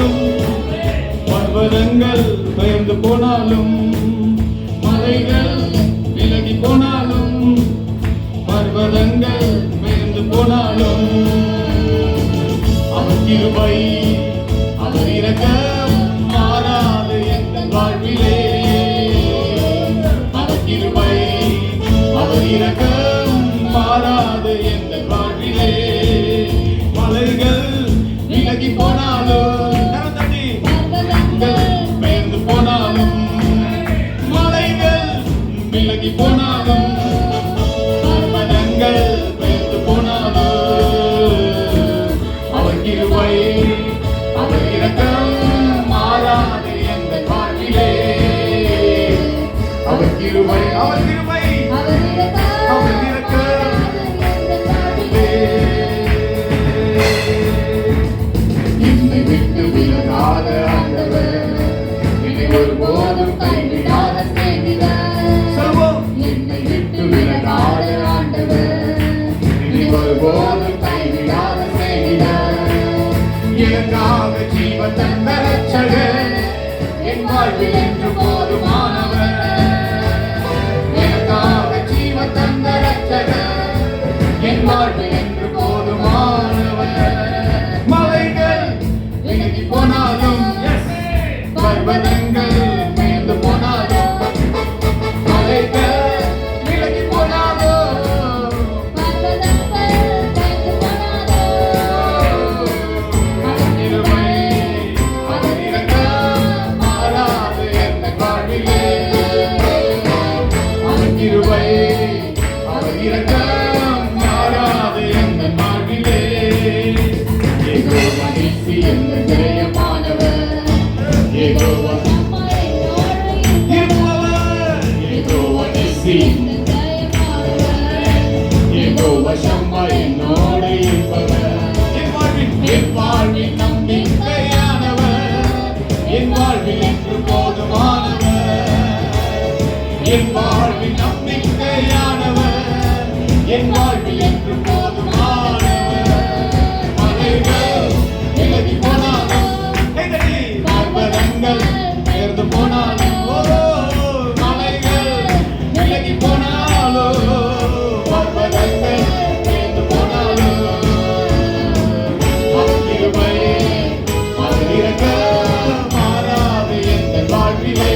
போனாலும், பர்வதங்கள் பெயர்ந்து போனாலும், மலைகள் விலகி போனாலும், பர்வதங்கள் பெயர்ந்து போனாலும், அவர் கிருபை அவர் இரக்கம் மாறாது எங்கள் வாழ்விலே. அவர் கிருபை அவர் இரக்கம் மாறாது எங்கள் வாழ்விலே. மலைகள் விலகி போனாலும், பெயர்ந்து போனாலும், மலைகள் விலகி போனாலும், பர்வதங்கள் பெயர்ந்து போனாலும், அவர் கிருபை அவர் இரக்கம் மாறாது எங்கள் வாழ்விலே. அவர் கிருபை அவர் கிருபை அவர் இரக்கம் என்னை விட்டு விலகாத ஆண்டவர், என்னை ஒருபோதும் கைவிடாத சிநேகிதர். என்னை விட்டு விலகாத ஆண்டவர், என்னை ஒருபோதும் கைவிடாத சிநேகிதர். எனக்காக ஜீவன் தந்த ரட்சகர், என் வாழ்வில் என்று போதுமானவர். எனக்காக ஜீவன் தந்த ரட்சகர், என் வாழ்வில் என்று போதுமானவர். மலைகள் விலகி போனாலும், பர்வதங்கள் பெயர்ந்து போனாலும், மலைகள் விலகி போனாலும், அவர் கிருபை அவர் இரக்கம் மாறாது எங்கள் வாழ்விலே. அவர் கிருபை அவர் இரக்கம் மாறாது எங்கள் வாழ்விலே. யெகோவா நீசி எங்கள் ஜெயமானவர், யெகோவா இருப்பவர், யெகோவா நீசி யெகோவா ஷம்மா என்னோடு இருப்பவர். என் வாழ்வில் நம்பிக்கையானவர், என் வாழ்வில் என்று போதுமானவர். என் வாழ்வில் நம்பிக்கையானவர், என் வாழ்வில் என்று போதுமானவர். மலைகள் விலகி போனாலும், பர்வதங்கள் பெயர்ந்து போனாலும், மலைகள் விலகி போனாலும், பர்வதங்கள் பெயர்ந்து போனாலும், அவர் கிருபை அவர் இரக்கம் மாறாது எங்கள் வாழ்விலே.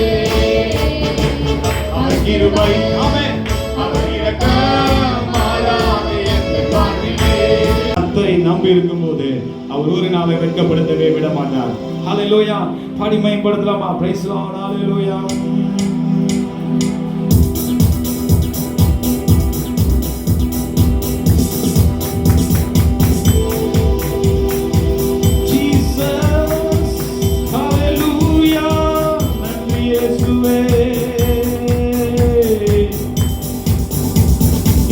அவர் கிருபை ஆமென் அவர் இரக்கம் மாறாது எங்கள் வாழ்விலே. கர்த்தரை நம்பி இருக்கும்போது அவர் ஒரு நாளை வெட்கப்படுத்தவே விட மாட்டார். ஹல்லேலூயா. பாடி மகிமைப்படுத்தலாமா? Praise the Lord. Hallelujah. Jesus hallelujah. நன்றி இயேசுவே.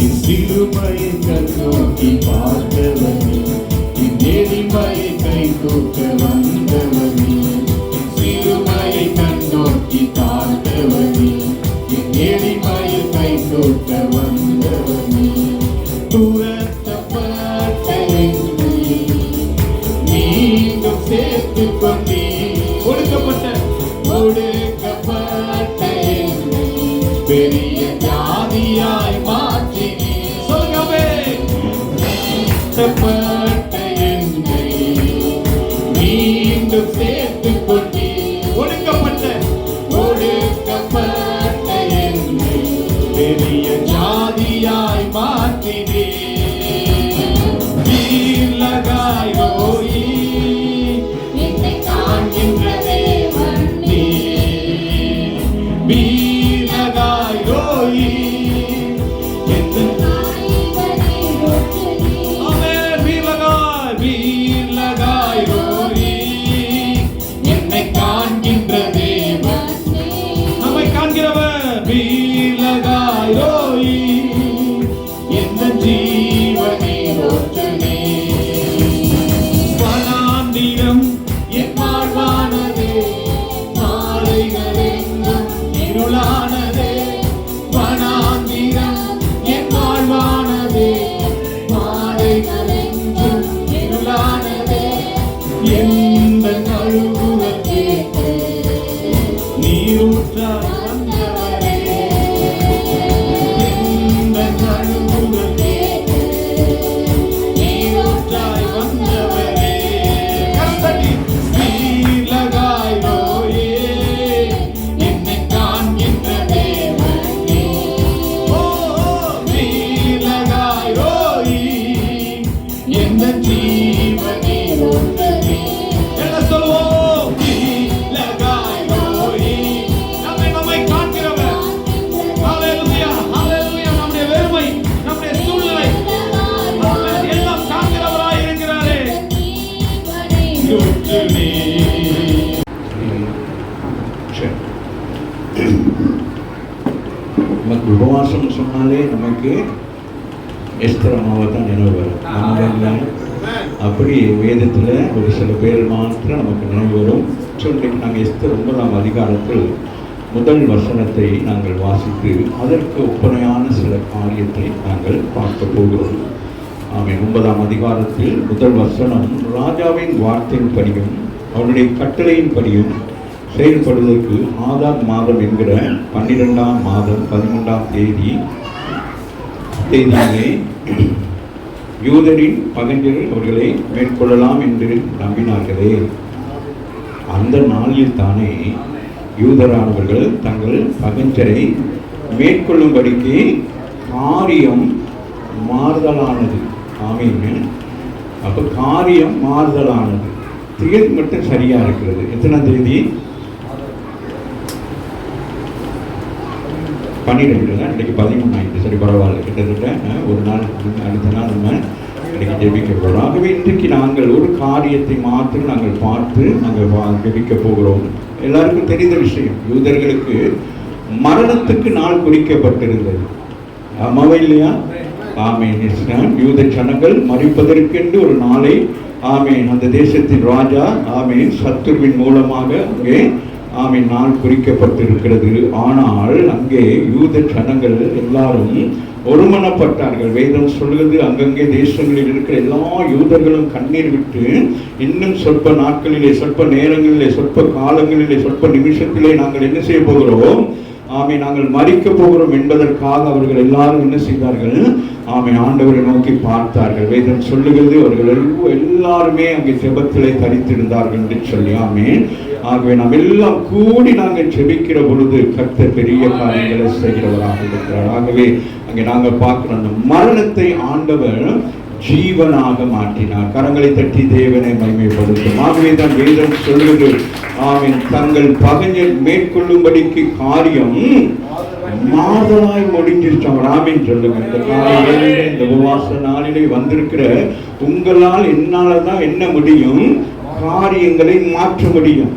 என் சிலுவையை கண்ணோக்கி பார்த்தவனே, என் எளிமையை கை தூக்க வந்தவனே. என் சிலுவையை கண்ணோக்கி பார்த்தவனே, என் எளிமையை கை தூக்க வந்தவனே. துரத்தப்பட்ட என்னை மீண்டும் சேர்த்துக் கொண்டே, ஒடுக்கப்பட்ட என்னை பெரிய ஜாதியாய் மாற்றினே. சொல்லுங்கவே. துரத்தப்பட்ட என்னை மீண்டும் சேர்த்துக் கொண்டே, ஒடுக்கப்பட்ட என்னை பெரிய ஜாதியாய் மாற்றினே. வீரலகாய் ரோயி என்னை காண்கின்ற தேவன் நீ. வீரலகாய் ரோயி வீரலகாய் ரோயி என்னை காண்கின்ற தேவன், நம்மை காண்கிறவர். வீரலகாய் ரோயி எந்த ஜீவனே ஒற்றுமே. வனாந்திரம் என் வாழ்வானதே, மாலைகள் எங்கும் இருளானதே. வனாந்திரம் என் வாழ்வானதே, மாலைகள் எங்கும் இருளானதே. எந்த நழுவ நீ. நமக்கு உபவாசம் சொன்னாலே நமக்கு எஸ்தர் அம்மாவை தான் நினைவு வரும். அப்படி வேதத்தில் ஒரு சில பேர் மாத்திரம் நமக்கு நினைவு வரும். இன்றைக்கு நாங்கள் எஸ்தர் 9ஆம் அதிகாரத்தில் முதல் வசனத்தை நாங்கள் வாசித்து அதற்கு ஒப்பனையான சில காரியத்தை நாங்கள் பார்க்க போகிறோம். ஆமென். 9ஆம் அதிகாரத்தில் முதல் வசனம், ராஜாவின் வார்த்தையின்படியும் அவருடைய கட்டளையின்படியும் செயல்படுவதற்கு ஆதார் மாதம் என்கிற 12ஆம் மாதம் 13ஆம் தேதியிலே யூதரின் பகைஞர் அவர்களை மேற்கொள்ளலாம் என்று நம்பினார்களே, அந்த நாளில் தானே யூதரானவர்கள் தங்கள் பகைஞரை மேற்கொள்ளும்படிக்கு காரியம் மாறுதலானது. ஆமீன். அப்போ காரியம் மாறுதலானது. தேதி மட்டும் சரியா இருக்கிறது. எத்தனாம் தேதி? 12. இன்னைக்கு 13 ஆயிடுச்சு. சரி, பரவாயில்ல. கிட்டத்தட்ட ஒரு நாள் அடுத்த நாள் நம்ம இன்னைக்கு ஜெபிக்க போகிறோம். ஆகவே இன்றைக்கு நாங்கள் ஒரு காரியத்தை மாத்திரம் நாங்கள் பார்த்து நாங்கள் ஜெபிக்க போகிறோம். எல்லாருக்கும் தெரிந்த விஷயம், யூதர்களுக்கு மரணத்துக்கு நாள் குறிக்கப்பட்டிருந்தது. ஆமாவா இல்லையா? ஆமேன். யூத ஜனங்கள் மரிப்பதற்கென்று ஒரு நாளை ஆமேன் அந்த தேசத்தின் ராஜா ஆமேன் சத்துருவின் மூலமாக அங்கே ஆமீன் நாள் குறிக்கப்பட்டிருக்கிறது. ஆனால் அங்கே யூத ஜனங்கள் எல்லாரும் ஒருமனப்பட்டார்கள். வேதம் சொல்லுகிறது, அங்கங்கே தேசங்களில் இருக்கிற எல்லா யூதர்களும் கண்ணீர் விட்டு இன்னும் சொற்ப நாட்களிலே, சொற்ப நேரங்களிலே, சொற்ப காலங்களிலே, சொற்ப நிமிஷத்திலே நாங்கள் என்ன செய்ய போகிறோம்? ஆமீன், நாங்கள் மரிக்க போகிறோம் என்பதற்காக அவர்கள் எல்லாரும் என்ன செய்தார்கள்? ஆமீன், ஆண்டவரை நோக்கி பார்த்தார்கள். வேதம் சொல்லுகிறது, அவர்கள் எல்லாருமே அங்கே ஜெபத்திலே தரித்திருந்தார்கள் என்று சொல்லி. ஆமீன். ஆகவே நாம் எல்லாம் கூடி நாங்கள் ஜெபிக்கிற பொழுது கர்த்தர் பெரிய காரியங்களை செய்கிறவராக இருக்கிறார். ஆகவே அங்கே நாங்கள் பார்க்கிறோம், அந்த மரணத்தை ஆண்டவர் ஜீவனாக மாற்றினார். கரங்களை தட்டி தேவனை மகிமைப்படுத்தும். ஆகவே தான் வேதம் சொல்லுவது, ஆமீன், தங்கள் பகைஞர் மேற்கொள்ளும்படிக்கு காரியம் மாறுதலாய் முடிஞ்சிருச்சு. அவர் ஆமீன் சொல்லுங்க. இந்த காலையிலே, இந்த உபவாச நாளிலே வந்திருக்கிற உங்களால் என்னாலதான் என்ன முடியும்? காரியங்களை மாற்ற முடியும்.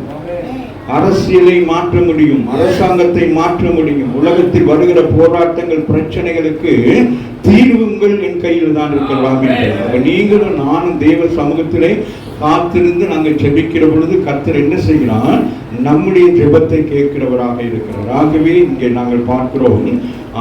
அரசியலை மாற்ற முடியும், அரசாங்கத்தை மாற்ற முடியும். உலகத்தில் வருகிற போராட்டங்கள், பிரச்சனைகளுக்கு தீர்வுங்கள் என் கையில் தான் இருக்கிறாங்க. நீங்களும் நானும் தேவ சமூகத்திலே காத்திருந்து நாங்கள் ஜெபிக்கிற பொழுது கர்த்தர் என்ன செய்கிறார்? நம்முடைய ஜெபத்தை கேட்கிறவராக இருக்கிறார். ஆகவே இங்கே நாங்கள் பார்க்கிறோம்,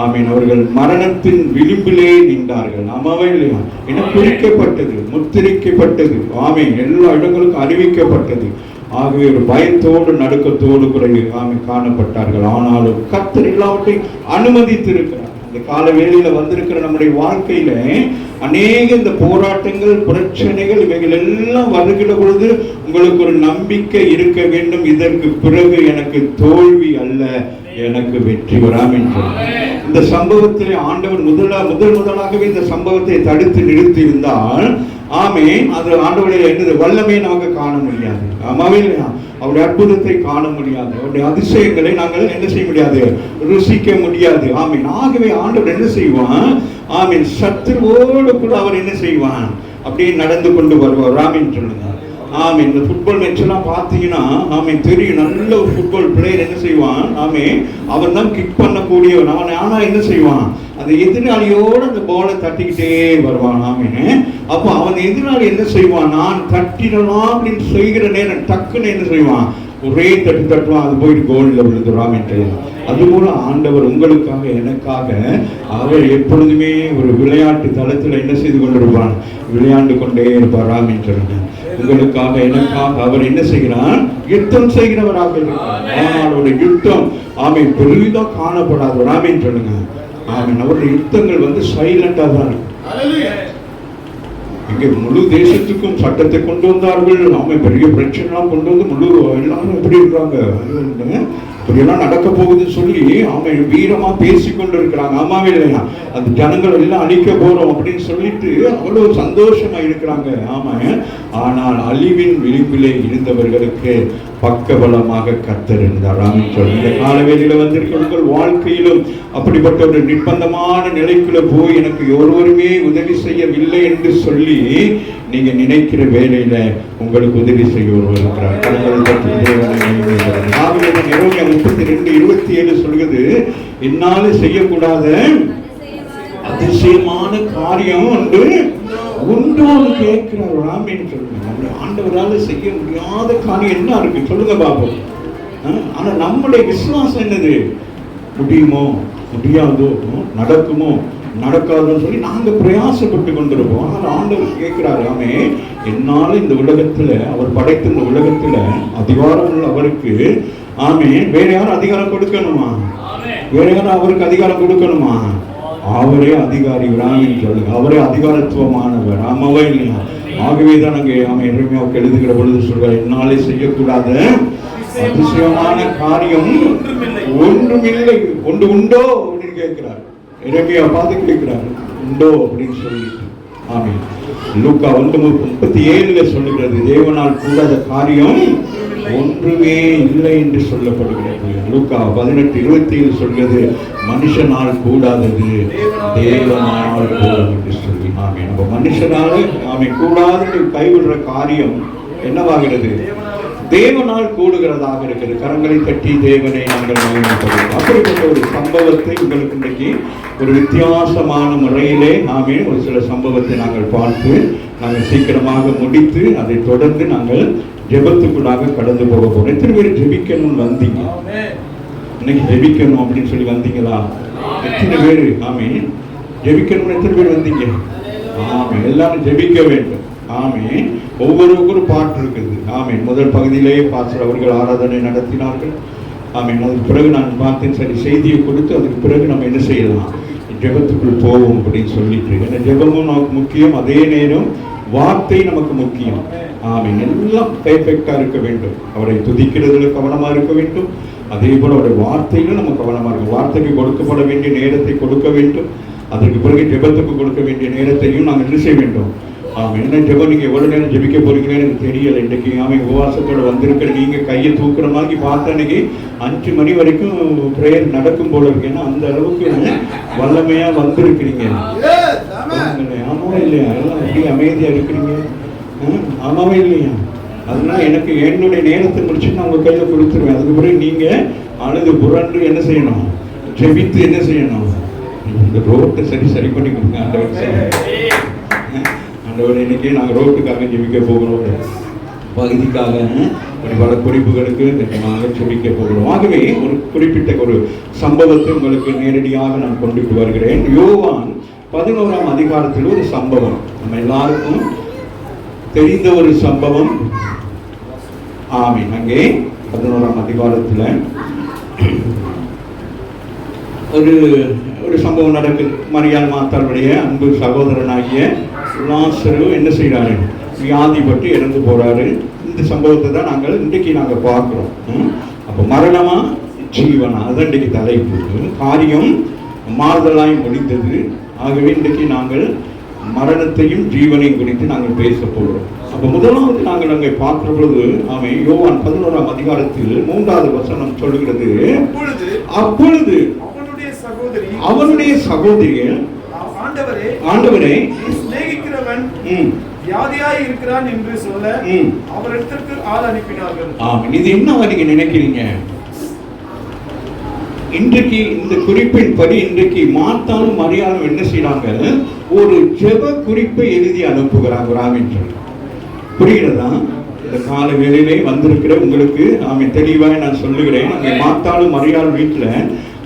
ஆமீன், அவர்கள் மரணத்தின் விளிம்பிலே நின்றார்கள். ஆமாவே இல்லையா? என குறிக்கப்பட்டது, முத்திரிக்கப்பட்டது. ஆமீன், எல்லா இடங்களுக்கும் அறிவிக்கப்பட்டது. ஆகவே ஒரு பயத்தோடு நடுக்கத்தோடு குறைவு காணப்பட்டார்கள். ஆனாலும் கர்த்தர் எல்லாவற்றையும் அனுமதித்திருக்கிறார். இந்த கால வேளையில வந்திருக்கிற நம்முடைய வாழ்க்கையில அநேக இந்த போராட்டங்கள், பிரச்சனைகள், இவைகள் எல்லாம் வருகிற பொழுது உங்களுக்கு ஒரு நம்பிக்கை இருக்க வேண்டும். இதற்கு பிறகு எனக்கு தோல்வி அல்ல, எனக்கு வெற்றி வராமல். இந்த சம்பவத்திலே ஆண்டவர் முதலாகவே இந்த சம்பவத்தை தடுத்து நிறுத்தி இருந்தால், ஆமீன், அது ஆண்டவருடைய என்னது வல்லமையை நமக்கு காண முடியாது. ஆமாவே இல்லையா? அவருடைய அற்புதத்தை காண முடியாது, அவருடைய அதிசயங்களை நாங்கள் என்ன செய்ய முடியாது? ருசிக்க முடியாது. ஆமீன். ஆகவே ஆண்டவர் என்ன செய்வான்? ஆமீன், சத்துருவோடு கூட அவர் என்ன செய்வான்? அப்படியே நடந்து கொண்டு வருவார். ஆமீன் சொல்லுங்க. ஆமீன். இந்த ஃபுட்பால் மேட்ச் எல்லாம் பார்த்தீங்கன்னா ஆமீன் தெரியும், நல்ல ஒரு ஃபுட்பால் பிளேயர் என்ன செய்வான்? ஆமீன், அவன் தான் கிக் பண்ணக்கூடியவன். அவன் ஆனா என்ன செய்வான்? அந்த எதிராளியோடு அந்த பாலை தட்டிக்கிட்டே வருவான். ஆமீன். அப்போ அவன் எதிராளி என்ன செய்வான்? நான் தட்டிடலாம் அப்படின்னு செய்கிற நேரம் டக்குன்னு என்ன செய்வான்? ஒரே தட்டுவான், அது போயிட்டு கோல்ல விழுந்துடும். என்று அதுபோல ஆண்டவர் உங்களுக்காக, எனக்காக அவர் எப்பொழுதுமே ஒரு விளையாட்டு தளத்தில் என்ன செய்து கொண்டிருப்பான்? விளையாண்டு கொண்டே இருப்பார். ஆமீன் சொல்லுங்க. உங்களுக்காக, எனக்காக அவர் என்ன செய்கிறார்? யுத்தம் செய்கிறவராக இருக்கிறார். ஆனால் அவருடைய யுத்தம் ஆமீன் பெரிதா காணப்படாது. ஆமீன் சொல்லுங்க. ஆமீன். அவருடைய யுத்தங்கள் சைலண்டா தான் இருக்கு. இங்கே முழு தேசத்துக்கும் சட்டத்தை கொண்டு வந்தார்கள். நாம பெரிய பிரச்சனை கொண்டு வந்து முழு எல்லாரும் எப்படி இருக்காங்க? இப்படியெல்லாம் நடக்க போகுதுன்னு சொல்லி அவன் வீரமா பேசி கொண்டு இருக்கிறாங்க. ஆமாவே இல்லையா? அந்த ஜனங்கள் எல்லாம் அழிக்க போறோம் அப்படின்னு சொல்லிட்டு அவ்வளவு சந்தோஷமா இருக்கிறாங்க. ஆமா. ஆனால் அழிவின் விளிம்பிலே இருந்தவர்களுக்கு பக்கபலமாக கர்த்தர் இருந்தார். இந்த காலவேளையில வந்திருக்க உங்கள் வாழ்க்கையிலும் அப்படிப்பட்ட ஒரு நிர்பந்தமான நிலைக்குள்ள போய் எனக்கு ஒருவருமே உதவி செய்யவில்லை என்று சொல்லி நீங்க நினைக்கிற வேலையில உங்களுக்கு உதவி செய்ய ஒருவர் இருக்கிறார். 32:27 சொல்கிறது, என்னால செய்யக்கூடாத அதிசயமான காரியம் என்று ஒன்றோடு கேட்கிறார். ஆமென் சொல்லுங்க. நம்முடைய ஆண்டவரால் செய்ய முடியாத காரியம் என்ன இருக்கு சொல்லுங்க பாப்போம். ஆனா நம்முடைய விசுவாசம் என்னது? முடியுமோ முடியாதோ, நடக்குமோ நடக்காதுன்னு சொல்லி நாங்க பிரயாசப்பட்டு கொண்டிருப்போம். ஆனால் ஆண்டவர் கேட்கிறாரு, ஆமே என்னால இந்த உலகத்துல, அவர் படைத்த இந்த உலகத்துல அதிகாரம் உள்ள அவருக்கு, ஆமே வேற யாரும் அதிகாரம் கொடுக்கணுமா? வேற யாரும் அவருக்கு அதிகாரம் கொடுக்கணுமா? அவரே அதிகாரி. சொல்லுங்க, அவரே அதிகாரத்துவமானவர். ஆமாவா இல்லையா? ஆகவேதான் அங்கே எரேமியாவுக்கு எழுதுகிற பொழுது சொல்றார், என்னாலே செய்யக்கூடாத அதிசயமான காரியம் ஒன்றுமில்லை. ஒன்று உண்டோ அப்படின்னு கேட்கிறார். எரேமியா பார்த்து கேட்கிறார், உண்டோ அப்படின்னு சொல்லிட்டு. ஆமென். லூக்கா 1:37 சொல்லுகிறது, தேவனால் கூடாத காரியம் ஒன்றுமே இல்லை என்று சொல்லப்படுகிறது. லூக்கா 18:27 சொல்கிறது, மனுஷனால் கூடாதது தேவனால் கூடும் என்று சொல்லி. ஆமென். நம்ம மனுஷனால கூடாது கைவிடுற காரியம் என்னவாகிறது? தேவனால் கூடுகிறதாக இருக்கிறது. கரங்களை தட்டி தேவனை நாங்கள் மகிமைப்படுத்துவோம். அப்படிப்பட்ட ஒரு சம்பவத்தை உங்களுக்கு இன்றைக்கு ஒரு வித்தியாசமான முறையிலே ஒரு சில சம்பவத்தை நாங்கள் பார்த்து நாங்கள் சீக்கிரமாக முடித்து அதை தொடர்ந்து நாங்கள் ஜெபத்துக்குள்ளாக கடந்து போக போறோம். எத்தனை பேர் ஜெபிக்கணும்னு வந்தீங்க? இன்னைக்கு ஜெபிக்கணும் அப்படின்னு சொல்லி வந்தீங்களா? எத்தனை பேர் ஜெபிக்கணும்னு எத்தனை பேர் வந்தீங்க? எல்லாரும் ஜெபிக்க வேண்டும். ஒவ்வொருவருக்கும் பாட்டு இருக்குது. முதல் பகுதியிலேயே பாஸ்டர் அவர்கள் ஆராதனை நடத்தினார்கள். அதுக்கு பிறகு நான் பார்த்தேன், சரி செய்தியை கொடுத்து அதுக்கு பிறகு நம்ம என்ன செய்யலாம், ஜெபத்துக்குள் போவோம் அப்படின்னு சொல்லிட்டு. ஏன்னா ஜெபமும் நமக்கு முக்கியம், அதே நேரம் வார்த்தை நமக்கு முக்கியம். எல்லாம் பெர்ஃபெக்டா இருக்க வேண்டும். அவரை துதிக்கிறதுல கவனமா இருக்க வேண்டும். அதே போல அவருடைய வார்த்தையிலும் நம்ம கவனமா இருக்கும். வார்த்தைக்கு கொடுக்கப்பட வேண்டிய நேரத்தை கொடுக்க வேண்டும். அதற்கு பிறகு ஜெபத்துக்கு கொடுக்க வேண்டிய நேரத்தையும் நாங்கள் என்ன செய்ய வேண்டும். என்ன ஜெபம், நீங்க எவ்வளவு நேரம் ஜெபிக்க போறீங்களேன்னு எனக்கு தெரியல. இன்னைக்கு உபவாசத்தோட வந்திருக்கிற நீங்க கையை தூக்குற மாதிரி பார்த்த அன்னைக்கு 5 மணி வரைக்கும் பிரேயர் நடக்கும் போல இருக்கு. ஏன்னா அந்த அளவுக்கு வல்லமையா வந்திருக்கிறீங்க. ஆமாவா இல்லையா? எல்லாம் அப்படி அமைதியா இருக்கிறீங்க. ஆமாவா இல்லையா? அதனால எனக்கு என்னுடைய நேரத்தை முடிச்சுட்டு நான் உங்க கையில கொடுத்துருவேன். அதுக்கு பிறகு நீங்க அழுது புரண்டு என்ன செய்யணும், ஜெபித்து என்ன செய்யணும், இந்த ரோட்டை சரி பண்ணி கொடுங்க. ஆண்டவர் இன்னைக்கு நாங்கள் ரோட்டுக்காக ஜெபிக்க போகிறோம், பகுதிக்காக பல குறிப்புகளுக்கு நாங்கள் ஜெபிக்க போகிறோம். ஆகவே ஒரு குறிப்பிட்ட ஒரு சம்பவத்தை உங்களுக்கு நேரடியாக நான் கொண்டுட்டு வருகிறேன். யோவான் 11ஆம் அதிகாரத்தில் ஒரு சம்பவம், நம்ம எல்லாருக்கும் தெரிந்த ஒரு சம்பவம். அங்கே 11ஆம் அதிகாரத்தில் ஒரு சம்பவம் நடக்குது. மரியாள் மாத்தாளுடைய அன்பு சகோதரனாகிய லாசரு என்ன செய்யறாரு, வியாதிப்பட்டு இறந்து போறாரு. இந்த சம்பவத்தை தான் நாங்கள் இன்றைக்கு நாங்கள் பார்க்கிறோம். அப்போ மரணமா ஜீவனா, அதுதான் இன்றைக்கு தலைப்பு. காரியம் மாறுதலாய் முடிந்தது. ஆகவே இன்றைக்கு நாங்கள் மரணத்தையும் ஜீவனையும் குறித்து நாங்கள் பேச போகிறோம். அப்போ முதலாவது நாங்கள் அங்கே பார்க்கிற பொழுது யோவான் 11ஆம் அதிகாரத்தில் 3வது வசனம் சொல்லுகிறது, அப்பொழுது அவனுடைய சகோதரிகள் ஆண்டவரே சிநேகிக்கிறவன் வியாதியாய் இருக்கிறான் என்று சொல்ல அவரிடத்திற்கு ஆள் அனுப்பினார்கள். இது என்ன நீங்க நினைக்கிறீங்க? இன்றைக்கு இந்த குறிப்பின்படி இன்றைக்கு மார்த்தாலும் மரியாளும் என்ன செய்யறாங்க, ஒரு ஜெப குறிப்பை எழுதி அனுப்புகிறாங்க. புரிகிறதா? இந்த கால வேளையிலே வந்திருக்கிற உங்களுக்கு தெளிவாக நான் சொல்லுகிறேன். அங்கே மார்த்தாலும் மரியாள் வீட்டுல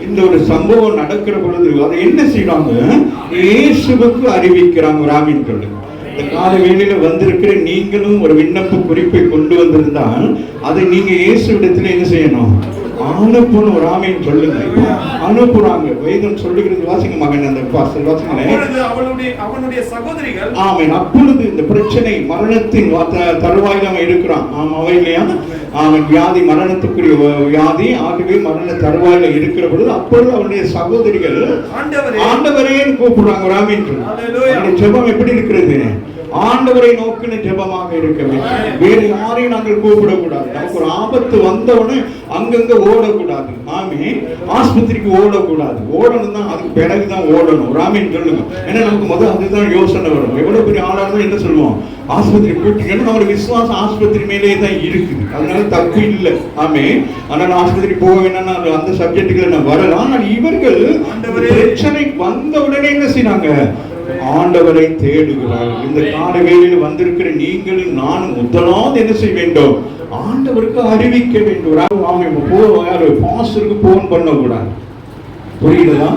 இந்த ஒரு சம்பவம் நடக்கிற பொழுது அதை என்ன செய்யறாங்க, இயேசுவுக்கு அறிவிக்கிறாங்க. இந்த கால வேளையில வந்திருக்கிற நீங்களும் ஒரு விண்ணப்ப குறிப்பை கொண்டு வந்திருந்தால் அதை நீங்க இயேசுவிடத்துல என்ன செய்யணும், அனுப்பணும். ஒரு ஆமீன் சொல்லுங்க. அனுப்புறாங்க. வேதம் சொல்லுகிறது. வாசிங்க மகன், அந்த வாசிங்களேன். அவனுடைய சகோதரிகள் ஆமீன். அப்பொழுது இந்த பிரச்சனை மரணத்தின் தருவாயில் அவன் இருக்கிறான். ஆமாவா இல்லையா? அவன் வியாதி, மரணத்துக்குரிய வியாதி, ஆகவே மரண தருவாயில இருக்கிற பொழுது அப்பொழுது அவனுடைய சகோதரிகள் ஆண்டவரே கூப்பிடுறாங்க. ஒரு ஆமீன் சொல்லுங்க. ஜெபம் எப்படி இருக்கிறது? ஆண்டவரை நோக்கின ஜெபமாக இருக்க வேண்டும். வேறு யாரையும் நாங்கள் கூப்பிடக்கூடாது. நமக்கு ஒரு ஆபத்து வந்தவுடனே அங்கங்க ஓடக்கூடாது. ஆமே, ஆஸ்பத்திரிக்கு ஓடக்கூடாது. ஓடணும் தான், அதுக்கு பிறகுதான் ஓடணும். ராமேன் சொல்லுங்க. ஏன்னா நமக்கு முதல் அதுதான் யோசனை வரும். எவ்வளவு பெரிய ஆளா இருந்தா என்ன சொல்லுவோம்? ஆஸ்பத்திரி கூட்டிக்கணும். நம்ம விசுவாசம் ஆஸ்பத்திரி மேலே தான் இருக்குது. அதனால தப்பு இல்லை. ஆமே, ஆனால் ஆஸ்பத்திரி போக வேணா அந்த சப்ஜெக்டுகளை நான் வரலாம். ஆனால் இவர்கள் பிரச்சனை வந்த உடனே என்ன செய்யறாங்க? ஆண்டவரை தேடுகிறார்கள். இந்த கால வேளையில் வந்திருக்கிற நீங்களும் நானும் முதலாவது என்ன செய்ய வேண்டும்? ஆண்டவருக்கு அறிவிக்க வேண்டும். பாஸ்டருக்கு போன் பண்ணக்கூடாது. புரியுதா?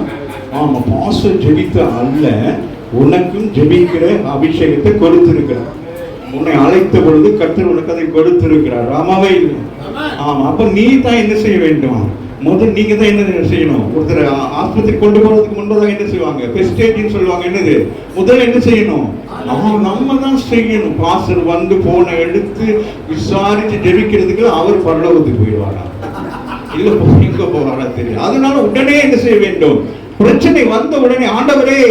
ஆமா, பாஸ்டர் ஜெபித்த அல்ல, உனக்கும் ஜெபிக்கிற அபிஷேகத்தை கொடுத்திருக்கிறார். உன்னை அழைத்த பொழுது கர்த்தர் உனக்கு அதை கொடுத்திருக்கிறார். ஆமாவே இல்லை? ஆமா. அப்ப நீ தான் என்ன செய்ய வேண்டும்? முதல் நீங்க தான் என்ன செய்யணும்? ஒருத்தர் ஆஸ்பத்திரி கொண்டு போறதுக்கு முன்பதாக என்ன செய்வாங்க? ஃபர்ஸ்ட் எய்ட்னு சொல்லுவாங்க. என்னது? முதல்ல என்ன செய்யணும்? நம்ம தான் செய்யணும். பாஸ்டர் வந்து போனை எடுத்து விசாரிச்சு ஜெபிக்கிறதுக்கு அவர் பரலோகத்துக்கு போயிடுவாரா? இல்ல எங்க போவாரா தெரியும். அதனால உடனே என்ன செய்ய வேண்டும்? பிரச்சனை வந்த உடனே ஆண்டவரே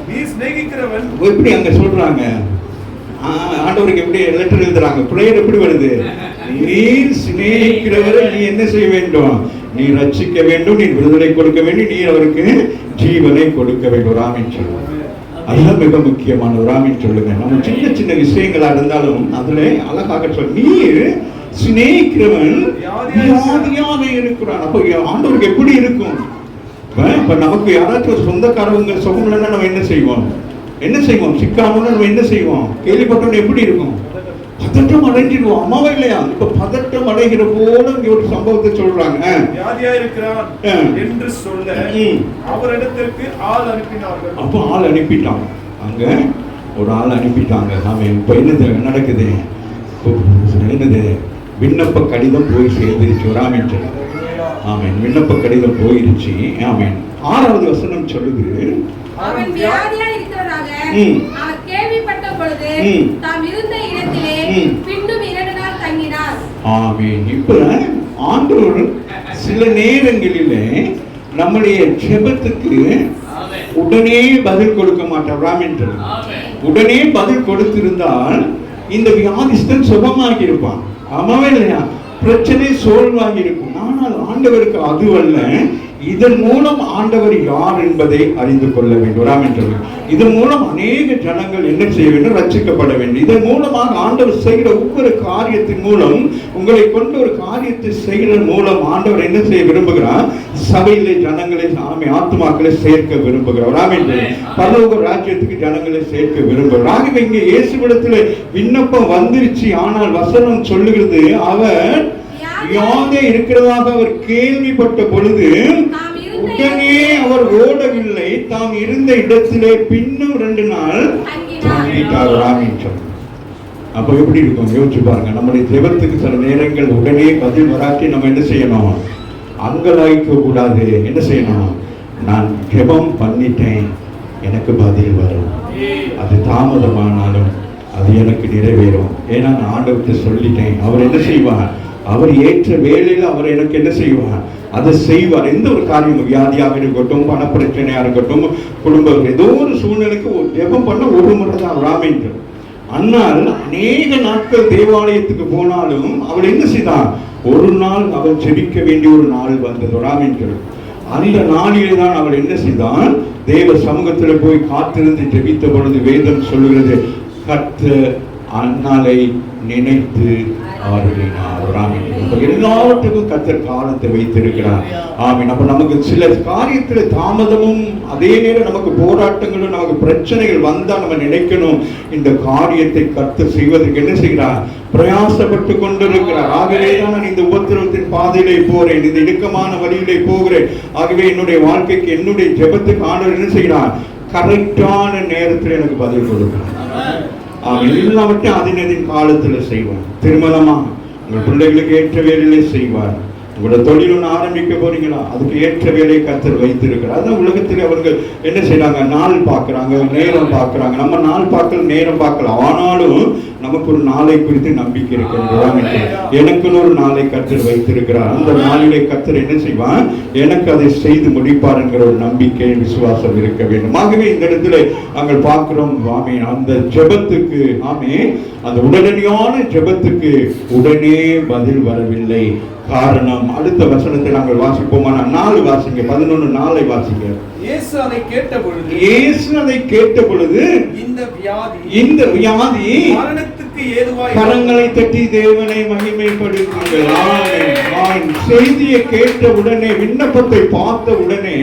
நீ சிநேகிக்கிறவன் எப்படி அங்க சொல்றாங்க? ஆண்டவருக்கு எப்படி லெட்டர் எழுதுறாங்க? பிரேயர் எப்படி வருது? நீர் சிநேகிக்கிறவரை நீ என்ன செய்ய வேண்டும்? நீ ரட்சிக்க வேண்டும், நீ விடுதலை கொடுக்க வேண்டும், நீ அவருக்கு ஜீவனை கொடுக்க வேண்டும். ராமின் சொல்லுங்க. அதுதான் மிக முக்கியமான ராமின் சொல்லுங்க. நம்ம சின்ன சின்ன விஷயங்களா இருந்தாலும் அதுல அழகாக சொல். நீர் சிநேகிக்கிறவன் வியாதியாக இருக்கிறான். அப்ப ஆண்டவருக்கு எப்படி இருக்கும்? இப்ப நமக்கு யாராச்சும் ஒரு சொந்தக்காரவங்க சுகம் இல்லைன்னா நம்ம என்ன செய்வோம்? சிக்காமன்னு நம்ம என்ன செய்வோம்? கேள்விப்பட்டவங்க எப்படி இருக்கும்? பதட்டம் அடைஞ்சிடுவோம். அம்மாவா இல்லையா? இப்ப பதட்டம் அடைகிற போல இங்க ஒரு சம்பவத்தை சொல்றாங்க. வியாதியா இருக்கிறான் என்று சொல்ல அவரிடத்திற்கு ஆள் அனுப்பினார்கள். அப்ப ஆள் அனுப்பிட்டாங்க. அங்க ஒரு ஆள் அனுப்பிட்டாங்க. நாம இப்ப என்னது நடக்குது? என்னது? விண்ணப்ப கடிதம் போய் சேர்ந்துருச்சு. ராமன் சொல்லு. ஆமேன். விண்ணப்ப கடிதம் போயிருச்சு. ஆமேன். 6வது வசனம் சொல்லுது, அவன் வியாதியா இருக்கிறதாக அவர் கேள்விப்பட்ட பொழுது தாம் இருந்த இடத்திலே பின்னும் 2 நாள் தங்கினார். ஆமென். இப்ப ஆண்டவர் சில நேரங்களிலே நம்முடைய ஜெபத்துக்கு உடனே பதில் கொடுக்க மாட்டார். ராமன் உடனே பதில் கொடுத்திருந்தால் இந்த வியாதிஸ்தன் சுகமாகி இருப்பான். ஆமாவே இல்லையா? பிரச்சனை சோல்வாகி இருக்கும். ஆனால் ஆண்டவருக்கு அதுவல்ல. இதன் மூலம் ஆண்டவர் யார் என்பதை அறிந்து கொள்ள வேண்டும். இதன் மூலம் அநேக ஜனங்கள் என்ன செய்ய வேண்டும்? ரட்சிக்கப்பட வேண்டும். இதன் மூலமாக ஆண்டவர் செய்கிற ஒவ்வொரு காரியத்தின் மூலம், உங்களை கொண்டு ஒரு காரியத்தை செய்கிற மூலம் ஆண்டவர் என்ன செய்ய விரும்புகிறார்? சபையிலே ஜனங்களை ஆத்துமாக்களை சேர்க்க விரும்புகிறார். பரலோக ராஜ்யத்துக்கு ஜனங்களை சேர்க்க விரும்புகிறார். ஆகவே இங்கே இயேசுவிடத்தில் விண்ணப்பம் வந்துருச்சு. ஆனால் வசனம் சொல்லுகிறது, அவர் வியாதி இருக்கிறதாக அவர் கேள்விப்பட்ட பொழுது உடனே அவர் ஓடவில்லை. தாம் இருந்த இடத்திலே பின்னும் 2 நாள் தங்கிட்டார். அப்ப எப்படி இருக்கும்? யோசிச்சு பாருங்க. நம்முடைய ஜெபத்துக்கு சில நேரங்கள் உடனே பதில் வராட்டி நம்ம என்ன செய்யணும்? அங்கலாய்க்க கூடாது. என்ன செய்யணும்? நான் ஜெபம் பண்ணிட்டேன், எனக்கு பதில் வரும். அது தாமதமானாலும் அது எனக்கு நிறைவேறும். ஏன்னா நான் ஆண்டவர்கிட்ட சொல்லிட்டேன். அவர் என்ன செய்வார்? அவர் ஏற்ற வேளையில் அவர் எனக்கு என்ன செய்வார்? அதை செய்வார். எந்த ஒரு காரியம், வியாதியாக இருக்கட்டும், பணப்பிரச்சனையா இருக்கட்டும், குடும்பம் ஏதோ ஒரு சூழ்நிலைக்கு ஜெபம் பண்ண ஒரு முறை தான் ராமன். ஆனால் அநேக நாட்கள் தேவாலயத்துக்கு போனாலும் அவர் என்ன செய்தார்? ஒரு நாள் அவர் ஜெபிக்க வேண்டிய ஒரு நாள் வந்தது. ராமன் அந்த நாளிலே தான் அவர் என்ன செய்தார்? தேவ சமூகத்தில் போய் காத்திருந்து ஜெபித்த பொழுது வேதம் சொல்லுகிறது, கர்த்தர் அந்நாளை நினைத்து எல்லாவற்றுக்கும் கர்த்தர் காலத்தை வைத்திருக்கிறார். ஆமீன். அப்ப நமக்கு சில காரியத்துல தாமதமும், அதே நேரம் நமக்கு போராட்டங்களும், நமக்கு பிரச்சனைகள் வந்தா நம்ம நினைக்கணும், இந்த காரியத்தை கர்த்தர் செய்வதற்கு என்ன செய்கிறார்? பிரயாசப்பட்டு கொண்டிருக்கிறார். ஆகவே தான் நான் இந்த உபத்திரவத்தின் பாதையிலே போறேன், இந்த இடுக்கமான வழியிலே போகிறேன். ஆகவே என்னுடைய வாழ்க்கைக்கு, என்னுடைய ஜெபத்துக்கு ஆண்டவர் என்ன செய்கிறார்? கரெக்டான நேரத்தில் எனக்கு பதில் கொடுக்கிறார். எல்லாவற்றையும் அதினதின் காலத்துல செய்வோம். திருமணமா உங்கள் பிள்ளைகளுக்கு ஏற்ற வேலையிலே செய்வார். உங்களோட தொழில் ஒன்று ஆரம்பிக்க போறீங்களா, அதுக்கு ஏற்ற வேலையை கர்த்தர் வைத்திருக்கிறார். அதான் உலகத்தில் அவர்கள் என்ன செய்யறாங்க, நாள் பார்க்கறாங்க, நேரம் பார்க்கறாங்க. நம்ம நாள் பார்க்கல, நேரம் பார்க்கலாம், ஆனாலும் நமக்கு ஒரு நாளை குறித்து நம்பிக்கை இருக்கிறது. எனக்குன்னு ஒரு நாளை கர்த்தர் வைத்திருக்கிறார். அந்த நாளிலே கர்த்தர் என்ன செய்வான், எனக்கு அதை செய்து முடிப்பார் என்கிற ஒரு நம்பிக்கை, விசுவாசம் இருக்க வேண்டும். ஆகவே இந்த இடத்துல நாங்கள் பார்க்கிறோம், ஆமே, அந்த ஜெபத்துக்கு, ஆமே, அந்த உடனடியான ஜெபத்துக்கு உடனே பதில் வரவில்லை. காரணம், அடுத்த வசனத்தை நாங்கள் வாசிப்போமா? 4 வாசிங்க, 11:4 வாசிங்க. இயேசு அதை கேட்ட பொழுது இந்த வியாதி மரணத்துக்கு ஏதுவாய், கரங்களை தட்டி தேவனை மகிமைப்படுத்துங்கள். ஆமென். செய்தியை கேட்ட உடனே, விண்ணப்பத்தை பார்த்த உடனே,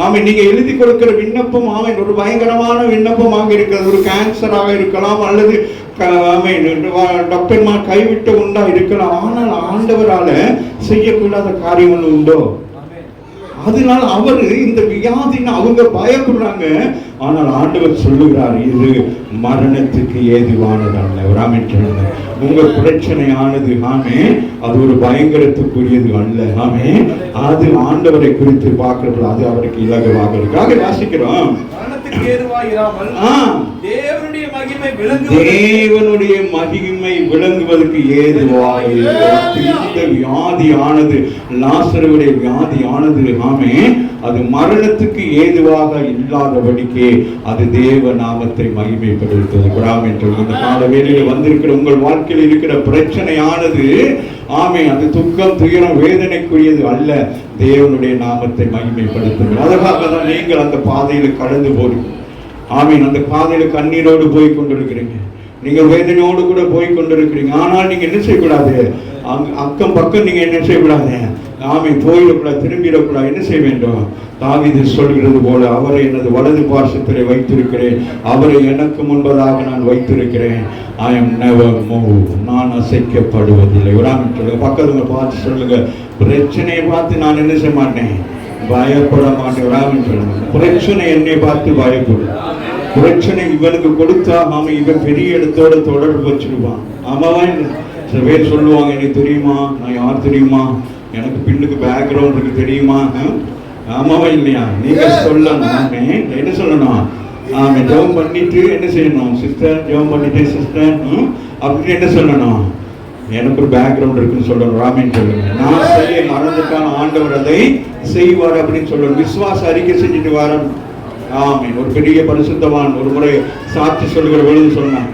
ஆமென், நீங்க எழுதி கொடுக்கிற விண்ணப்பம், ஆமென், ஒரு பயங்கரமான விண்ணப்பமாக இருக்கிறது. ஒரு கேன்சராக இருக்கலாம், அல்லது டாக்டர்மார் கைவிட்ட உண்டா இருக்கலாம். ஆனால் ஆண்டவரால செய்யக்கூடாத காரியம் ஒன்று உண்டோ? அதனால அவரு இந்த வியாதின்னு அவங்க பயப்படுறாங்க. ஆனால் ஆண்டவர் சொல்லுகிறார், இது மரணத்துக்கு ஏதுவானது அல்ல. உங்க பிரச்சனையானது, ஆமே, அது ஒரு பயங்கரத்துக்குரியது அல்ல. ஆமே, அது ஆண்டவரை குறித்து பார்க்கிறது, அது அவருக்கு இலகுவாக இருக்கு. வாசிக்கிறோம், தேவனுடைய மகிமை விளங்குவதற்கு ஏதுவாக இந்த வியாதியானது, லாசருடைய வியாதியானது, ஆமே, அது மரணத்துக்கு ஏதுவாக இல்லாதபடிக்கு அது தேவ நாமத்தை மகிமைப்படுத்துவது. இந்த கால வேளையில் வந்திருக்கிற உங்கள் வாழ்க்கையில் இருக்கிற பிரச்சனையானது, ஆமே, அது துக்கம், துயரம், வேதனைக்குரியது அல்ல. தேவனுடைய நாமத்தை மகிமைப்படுத்துங்கள். அதற்காக தான் நீங்கள் அந்த பாதையில் கடந்து போறீங்க. ஆமீன். அந்த பாதையில கண்ணீரோடு போய் கொண்டிருக்கிறீங்க, நீங்கள் வேதனையோடு கூட போய் கொண்டிருக்கிறீங்க. ஆனால் நீங்க என்ன செய்யக்கூடாது, அக்கம் பக்கம் நீங்க என்ன செய்யக்கூடாது, ஆமீன், போயிடக்கூடாது, திரும்பிடக்கூடாது. என்ன செய்ய வேண்டும்? தாவீது சொல்கிறது போல, அவரை எனது வலது பார்சத்திலே வைத்திருக்கிறேன், அவரை எனக்கு முன்பதாக நான் வைத்திருக்கிறேன். I am never moved. நான் அசைக்கப்படுவதில்லை. சொல்லுங்க, பக்கத்துல பார்த்து சொல்லுங்க, பிரச்சனையை பார்த்து நான் என்ன செய்ய மாட்டேன், பயப்பட மாட்டேன். சொல்லுங்க, பிரச்சனை என்னை பார்த்து பயப்படும். பிரச்சனை இவனுக்கு கொடுத்தா, ஆமா, இவன் பெரிய இடத்தோட தொடர்பு வச்சிருவான். ஆமாவா? சில பேர் சொல்லுவாங்க, எனக்கு தெரியுமா, நான் யார் தெரியுமா, எனக்கு பின்னுக்கு பேக்ரவுண்ட் இருக்கு தெரியுமா. ஆமாவா இல்லையா? நீங்க சொல்லணும், என்ன சொல்லணும், ஆமா, ஜெபம் பண்ணிட்டு என்ன செய்யணும், சிஸ்டர் ஜெபம் பண்ணிட்டு சிஸ்டர் அப்படின்னு என்ன சொல்லணும், எனக்கு ஒரு பேக்ரவுண்ட் இருக்குன்னு சொல்லணும். ராமேன் சொல்லுங்க, நான் செய்ய மறந்துட்டான், ஆண்டவர் அதை செய்வார் அப்படின்னு சொல்லணும். விசுவாச அறிக்கை செஞ்சுட்டு வரணும். ஆமீன். ஒரு பெரிய பரிசுத்தவான் ஒரு முறை சாட்சி சொல்லுகிற பொழுது சொன்னான்.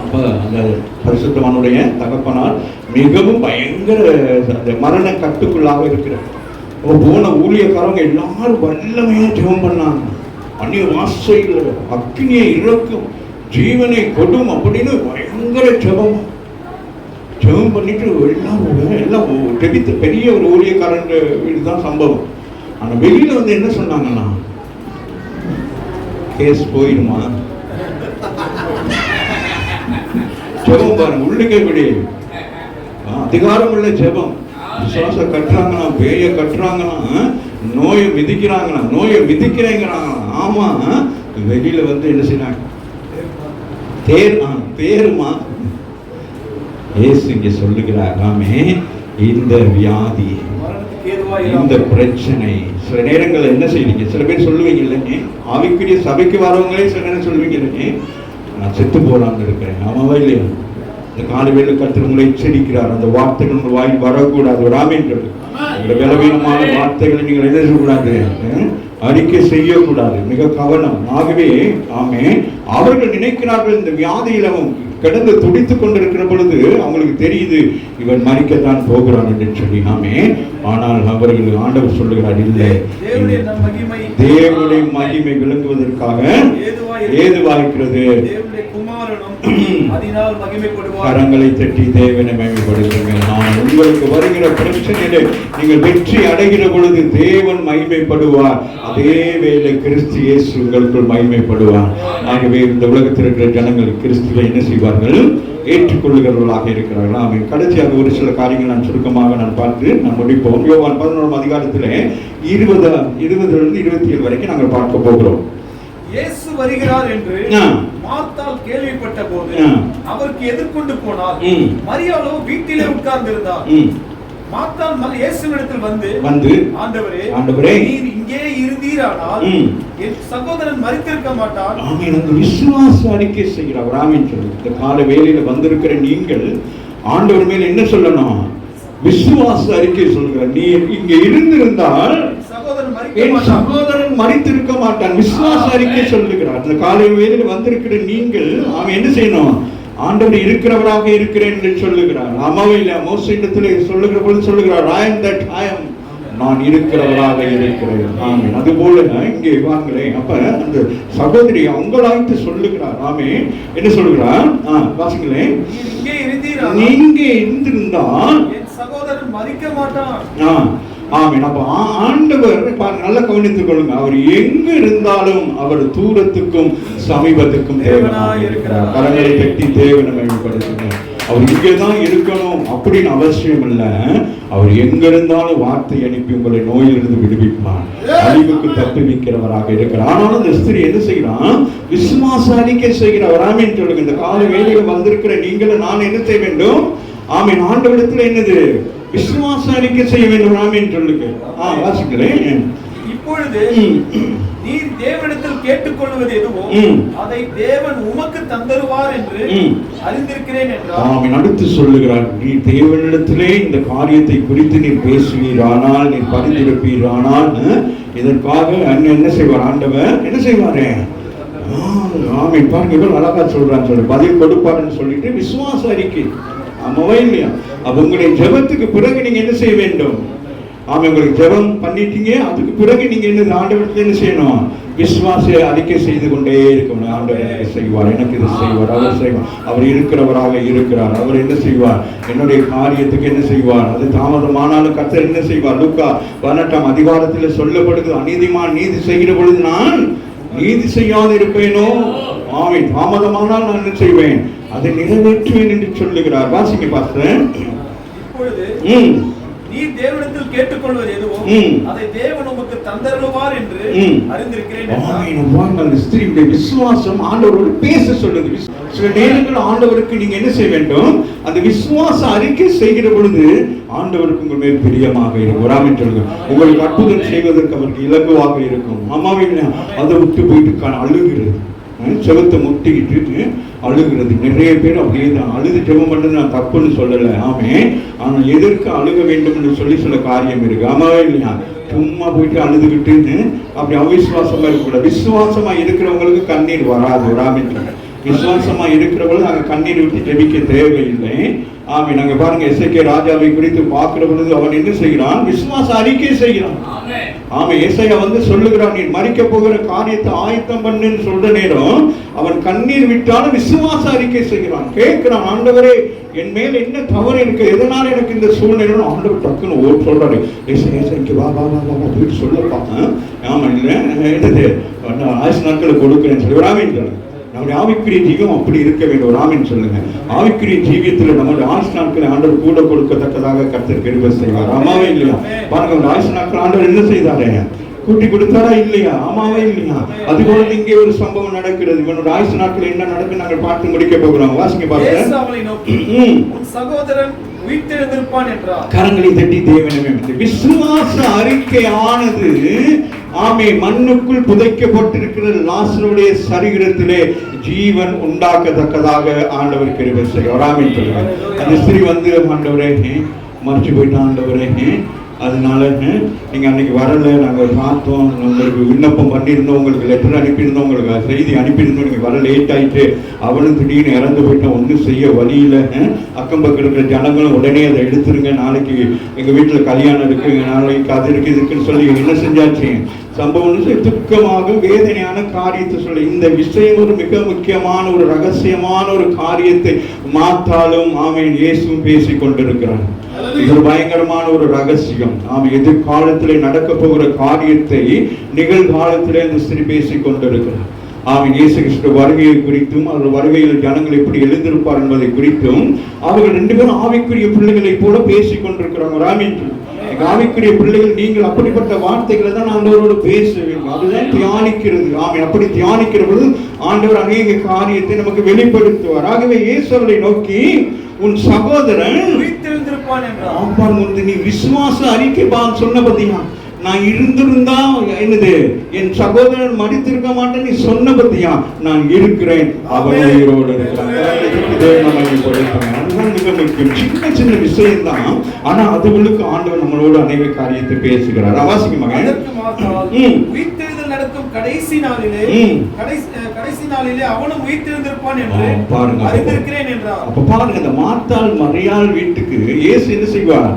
அப்ப அந்த பரிசுத்தவானுடைய தகப்பனால் மிகவும் பயங்கர மரண கட்டுக்குள்ளாக இருக்கிறார். போன ஊழியக்காரங்க எல்லாரும் வல்லமையா ஜெபம் பண்ணாங்க. அந்நிய வாசையில் அக்னியை இறக்கும், ஜீவனை கொடும் அப்படின்னு பயங்கர ஜெபம் பண்ணிட்டு எல்லாம் ஜெபித்த பெரிய ஒரு ஊழியக்காரன் இதுதான் சம்பவம். ஆனா வெளியில வந்து என்ன சொன்னாங்கன்னா, கேஸ் போயிடுமா, ஜெபம் பாருங்க, உள்ளுக்கே விடு, அதிகாரம் உள்ள ஜெபம், விசுவாச கட்டுறாங்கன்னா, பேய கட்டுறாங்கன்னா, நோயை மிதிக்கிறாங்கன்னா, ஆமா, வெளியில வந்து என்ன செய்யறாங்க, தேருமா. இயேசு இங்கே சொல்லுகிறார், ஆமே, இந்த வியாதி, இந்த பிரச்சனை, சில நேரங்கள் என்ன செய்வீங்க, சில பேர் சொல்லுவீங்க இல்லைங்க, ஆவிக்குரிய சபைக்கு வரவங்களே சில நேரம் சொல்லுவீங்க இல்லைங்க, நான் செத்து போலான்னு இருக்கிறேன். ஆமாவா இல்லையா? இந்த காலவேளை கர்த்தர் உங்களை எச்சரிக்கிறார், அந்த வார்த்தைகள் உங்கள் வாயில் வரக்கூடாது. ஒரு ஆமீன் சொல்லு. உங்களுடைய பலவீனமான வார்த்தைகளை நீங்கள் என்ன செய்யக்கூடாது, அறிக்கை செய்யக்கூடாது. மிக கவனம். ஆகவே ஆமே, அவர்கள் நினைக்கிறார்கள் இந்த வியாதியிலும் கடந்து துடித்துக் கொண்டிருக்கிற பொழுது அவங்களுக்கு தெரியுது இவன் மரிக்கத்தான் போகிறான் என்று சொல்லி. ஆமே, ஆனால் அவர்கள் ஆண்டவர் சொல்லுகிறார், இல்லை, தேவனுடைய மகிமை விளங்குவதற்காக ஏதுவாகிறது. கரங்களை தட்டி தேவனை மகிமைப்படுத்துங்கள். நான் உங்களுக்கு வருகிற பிரச்சனையில நீங்கள் வெற்றி அடைகிற பொழுது தேவன் மகிமைப்படுவார். அதே வேளை கிறிஸ்து இயேசு உங்களுக்குள் மகிமைப்படுவார். ஆகவே இந்த உலகத்தில் இருக்கிற ஜனங்கள் கிறிஸ்துவை என்ன செய்வார்கள், ஏற்றுக்கொள்ளுகிறவர்களாக இருக்கிறார்கள். ஆமென். கடைசியாக ஒரு சில காரியங்கள் நான் சுருக்கமாக பார்த்து நான் முடிப்போம். யோவான் 11ஆம் அதிகாரத்தில் 20 27 வரைக்கும் நாங்கள் பார்க்க போகிறோம். இயேசு வருகிறார் என்று ஆ. மார்த்தாள் கேள்விப்பட்ட போது ஆ. அவருக்கு எதிர்கொண்டு போனாள். மரியாளோ வீட்டிலே உட்கார்ந்திருந்தார். மார்த்தாள் இயேசுவினிடத்தில் வந்து ஆண்டவரே நீர் இங்கே இருந்தீரானால் என் சகோதரன் மரித்திருக்க மாட்டான். ஆமென். அந்த விசுவாச அறிக்கை செய்கிறார். ஆமென் சொல்லு. இந்த கால வேளையில வந்திருக்கிற நீங்கள் ஆண்டவர் மேல் என்ன சொல்லணும்? விசுவாச அறிக்கை சொல்கிறார். நீ இங்க இருந்திருந்தால் என் சகோதரன் மரித்திருக்க மாட்டான். விசுவாச அறிக்கை சொல்லுகிறார். இந்த காலை வேளையில் வந்திருக்கிற நீங்கள் அவன் என்ன செய்யணும்? ஆண்டவர் இருக்கிறவராக இருக்கிறேன் என்று சொல்லுகிறார். அம்மாவே இல்ல மோசையிடத்திலே சொல்லுகிற பொழுது சொல்லுகிறார், நான் இருக்கிறவராக இருக்கிறேன். ஆமென். அது போல இங்கே வாங்களேன். அப்ப அந்த சகோதரி உங்களாய்த்து சொல்லுகிறார். ஆமே என்ன சொல்லுகிறார்? வாசிங்களேன். நீங்க இருந்திருந்தால் என் சகோதரன் மரிக்க மாட்டான். ஆமென். அப்ப ஆண்டவர் நல்லா கவனித்துக் கொள்ளுங்க. அவர் எங்க இருந்தாலும் அவர் தூரத்துக்கும் சமீபத்துக்கும் தேவனாய் இருக்கிறார். கரங்களை தட்டி தேவனை மகிமைப்படுத்துங்க. அவர் இங்கேதான் இருக்கணும் அப்படின்னு அவசியம் இல்ல. அவர் எங்க இருந்தாலும் வார்த்தை அனுப்பி உங்களை நோயிலிருந்து விடுவிப்பார். அழிவுக்கு தப்புவிக்கிறவராக இருக்கிறார். ஆனாலும் இந்த ஸ்திரீ என்ன செய்யறான்? விசுவாச அறிக்கை செய்கிறவர். ஆமென் சொல்லுங்க. இந்த கால வேளையில வந்திருக்கிற நீங்களும் நான் என்ன செய்ய வேண்டும்? ஆமென். ஆண்டவரிடத்தில் என்னது? விசுவாச அறிக்கை செய்ய வேண்டும். ஆமென் சொல்லுங்க. வாசிக்கிறேன். இப்பொழுது நீர் தேவனிடத்தில் கேட்டுக்கொள்வது எதுவோ அதை தேவன் உமக்கு தந்தருவார் என்று அறிந்திருக்கிறேன் என்றார். ஆமென். அடுத்து சொல்லுகிறார், நீ தேவனிடத்திலே இந்த காரியத்தை குறித்து நீர் பேசுவீரானால், நீர் பரிந்துரைப்பீரானால் இதற்காக என்ன செய்வார்? ஆண்டவர் என்ன செய்வாரு? ஆமென். பாருங்க இவ்வளவு அழகா சொல்றான்னு சொல்லி பதில் கொடுப்பாருன்னு சொல்லிட்டு விசுவாச அறிக்கை. ஆமாவா இல்லையா? அப்ப உங்களுடைய ஜெபத்துக்கு பிறகு நீங்க என்ன செய்ய வேண்டும்? ஆமா, உங்களுக்கு ஜெபம் பண்ணிட்டீங்க, அதுக்கு பிறகு நீங்க என்ன ஆண்டவருக்கு என்ன செய்யணும்? விசுவாச அறிக்கை செய்து கொண்டே இருக்கணும். ஆண்டவர் எனக்கு செய்வார், எனக்கு இது செய்வார், அவர் செய்வார், அவர் இருக்கிறவராக இருக்கிறார், அவர் என்ன செய்வார், என்னுடைய காரியத்துக்கு என்ன செய்வார், அது தாமதமானாலும் கர்த்தர் என்ன செய்வார். லூக்கா 18ஆம் அதிகாரத்தில் சொல்லப்படுது, அநீதிமான் நீதி செய்கிற பொழுது நான் நீதி செய்யாது இருப்பேனோ, ஆமென், தாமதமானால் நான் என்ன செய்வேன், அதை நிறைவேற்றுவேன் என்று சொல்லுகிறார். வாசிங்க பாஸ்டர். இப்பொழுது நீ தேவனிடத்தில் கேட்டுக்கொள்வது எதுவோ அதை தேவன் உமக்கு தந்தருவார் என்று அறிந்திருக்கிறேன். ஆமென். அந்த ஸ்திரீயுடைய விசுவாசம் ஆண்டவரோடு பேச சொல்லுது. சில நேரங்கள் ஆண்டவருக்கு நீங்க என்ன செய்ய வேண்டும்? அந்த விசுவாச அறிக்கை செய்கிற பொழுது ஆண்டவருக்கு உங்கள் மேல் பிரியமாக இருக்கும். ஆமென் சொல்லுங்க. உங்களுக்கு அற்புதம் செய்வதற்கு அவருக்கு இலகுவாக இருக்கும். ஆமாவே அதை விட்டு போயிட்டு அழுகிறது, செவத்தை முட்டிக்கிட்டு அழுகிறது. நிறைய பேர் அப்படியே தான் அழுது ஜெபம் பண்றது நான் தப்புன்னு சொல்லலை. ஆமே, ஆனால் எதற்கு அழுக வேண்டும் என்று சொல்லி சில காரியம் இருக்கு. ஆமாவே இல்லையா? சும்மா போயிட்டு அழுதுகிட்டு அப்படி அவிசுவாசமா இருக்கக்கூடாது. விசுவாசமா இருக்கிறவங்களுக்கு கண்ணீர் வராது. ஆமென். விசுவாசமா இருக்கிறவங்களும் நாங்கள் கண்ணீர் விட்டு ஜெபிக்க தேவையில்லை. ஆமே, நாங்க பாருங்க எசேக்கியா ராஜாவை குறித்து பார்க்கிற பொழுது அவன் என்ன செய்கிறான்? விசுவாச அறிக்கை செய்கிறான். ஆமே, ஏசாயா சொல்லுகிறான், நீ மரிக்க போகிற காரியத்தை ஆயத்தம் பண்ணுன்னு சொல்ற நேரம் அவன் கண்ணீர் விட்டாலும் விசுவாச அறிக்கை செய்கிறான். கேட்கிறான், ஆண்டவரே என் மேல என்ன தவறு இருக்கு, எதனால எனக்கு இந்த சூழ்நிலை? ஆண்டவர் டக்குன்னு சொல்றாரு, ஏசாய்க்கு வா வா வா வா வீட்டு சொல்லப்பா. ஆமா, இல்ல என்னது ஆயுசு நாட்களை கொடுக்குறேன்னு சொல்லி ராமன் சொல்லுங்க. நம்முடைய ஆவிக்குரிய ஜீவம் அப்படி இருக்க வேண்டும். ராமன் சொல்லுங்க. ஆவிக்குரிய ஜீவியத்தில் நம்முடைய ஆயுசு நாட்களை ஆண்டவர் கூட கொடுக்கத்தக்கதாக கர்த்தர் கிருபை செய்வார். ஆமாவே இல்லையா? பாருங்க, ஆயுசு நாட்கள் ஆண்டவர் என்ன செய்தாரு? கூட்டி கொடுத்தாரா இல்லையா? ஆமாவே இல்லையா? அதுபோல இங்கே ஒரு சம்பவம் நடக்கிறது. இவனோட ஆயுசு நாட்கள் என்ன நடக்கு நாங்கள் பார்த்து முடிக்க போகிறோம். வாசிங்க பாருங்க. சகோதரன் உயிர்த்தெழுந்திருப்பான் என்றார். கரங்களை தட்டி தேவனே. விசுவாச அறிக்கையானது ஆமே மண்ணுக்குள் புதைக்கப்பட்டிருக்கிற லாசருடைய சரீரத்திலே ஜீவன் உண்டாக்கத்தக்கதாக ஆண்டவர் கிருபை செய்வார். ஆமென் சொல்லுங்க. அந்த ஸ்திரீ ஆண்டவரே மறிச்சு போயிட்டான் ஆண்டவரே, அதனால நீங்க அன்னைக்கு வரல, நாங்கள் பார்த்தோம், உங்களுக்கு விண்ணப்பம் பண்ணியிருந்தோம், உங்களுக்கு லெட்டர் அனுப்பியிருந்தோம், உங்களுக்கு செய்தி அனுப்பியிருந்தோம், நீங்க வர லேட் ஆயிட்டு அவனும் திடீர்னு இறந்து போயிட்டோம், ஒன்றும் செய்ய வழியில. அக்கம் பக்கம் இருக்கிற ஜனங்களும் உடனே அதை எடுத்துருங்க, நாளைக்கு எங்க வீட்டுல கல்யாணம் இருக்கு, நாளைக்கு அது இருக்கு இதுக்குன்னு சொல்லி என்ன செஞ்சாச்சு சம்பவம் துக்கமாக வேதனையான காரியத்தை சொல்லி இந்த விஷயம் ஒரு மிக முக்கியமான ஒரு ரகசியமான ஒரு காரியத்தை மாத்தாலும் ஆமென் இயேசுவும் பேசிக் கொண்டிருக்கிறார். இது ஒரு பயங்கரமான ஒரு ரகசியம். ஆமா, எதிர்காலத்திலே நடக்க போகிற காரியத்தை நிகழ்காலத்திலே இந்த ஸ்திரீ பேசிக் கொண்டிருக்கிறார். ஆமென். இயேசு கிறிஸ்து வருகையை குறித்தும் அவர் வருகையில் ஜனங்கள் எப்படி எழுந்திருப்பார் என்பதை குறித்தும் அவர்கள் ரெண்டு பேரும் ஆவிக்குரிய பிள்ளைகளை போல பேசிக் கொண்டிருக்கிறாங்க. ஆமென். ஆவிக்குரிய பிள்ளைகள் நீங்கள் அப்படிப்பட்ட வார்த்தைகளை தான் ஆண்டவரோடு பேச வேண்டும். அதுதான் தியானிக்கிறது. ஆமென். அப்படி தியானிக்கிற பொழுது ஆண்டவர் அநேக காரியத்தை நமக்கு வெளிப்படுத்துவார். ஆகவே இயேசுவை நோக்கி உன் சகோதரன் உயிர்த்தெழுந்திருப்பான் என்றார். ஆப்பான். நீ விசுவாச அறிக்கை சொன்ன பத்தியா, நான் இருந்திருந்தா என்னது என் சகோதரன் மடித்திருக்க மாட்டேன் நீ சொன்ன பத்தியா, நான் இருக்கிறேன், அவன் உயிரோடு இருக்கிறான். அதுதான் மிக முக்கியம். சின்ன சின்ன விஷயம் தான், ஆனா அதுகளுக்கு ஆண்டவர் நம்மளோட அநேக காரியத்தை பேசுகிறார். வாசிக்க மகன். உயிர்த்தெழுதல் நடக்கும் கடைசி நாளிலே அவனும் உயிர்த்தெழுந்திருப்பான் என்று பாருங்க அறிந்திருக்கிறேன் என்றார். அப்ப பாருங்க, இந்த மார்த்தாள் மரியாள் வீட்டுக்கு இயேசு என்ன செய்வார்?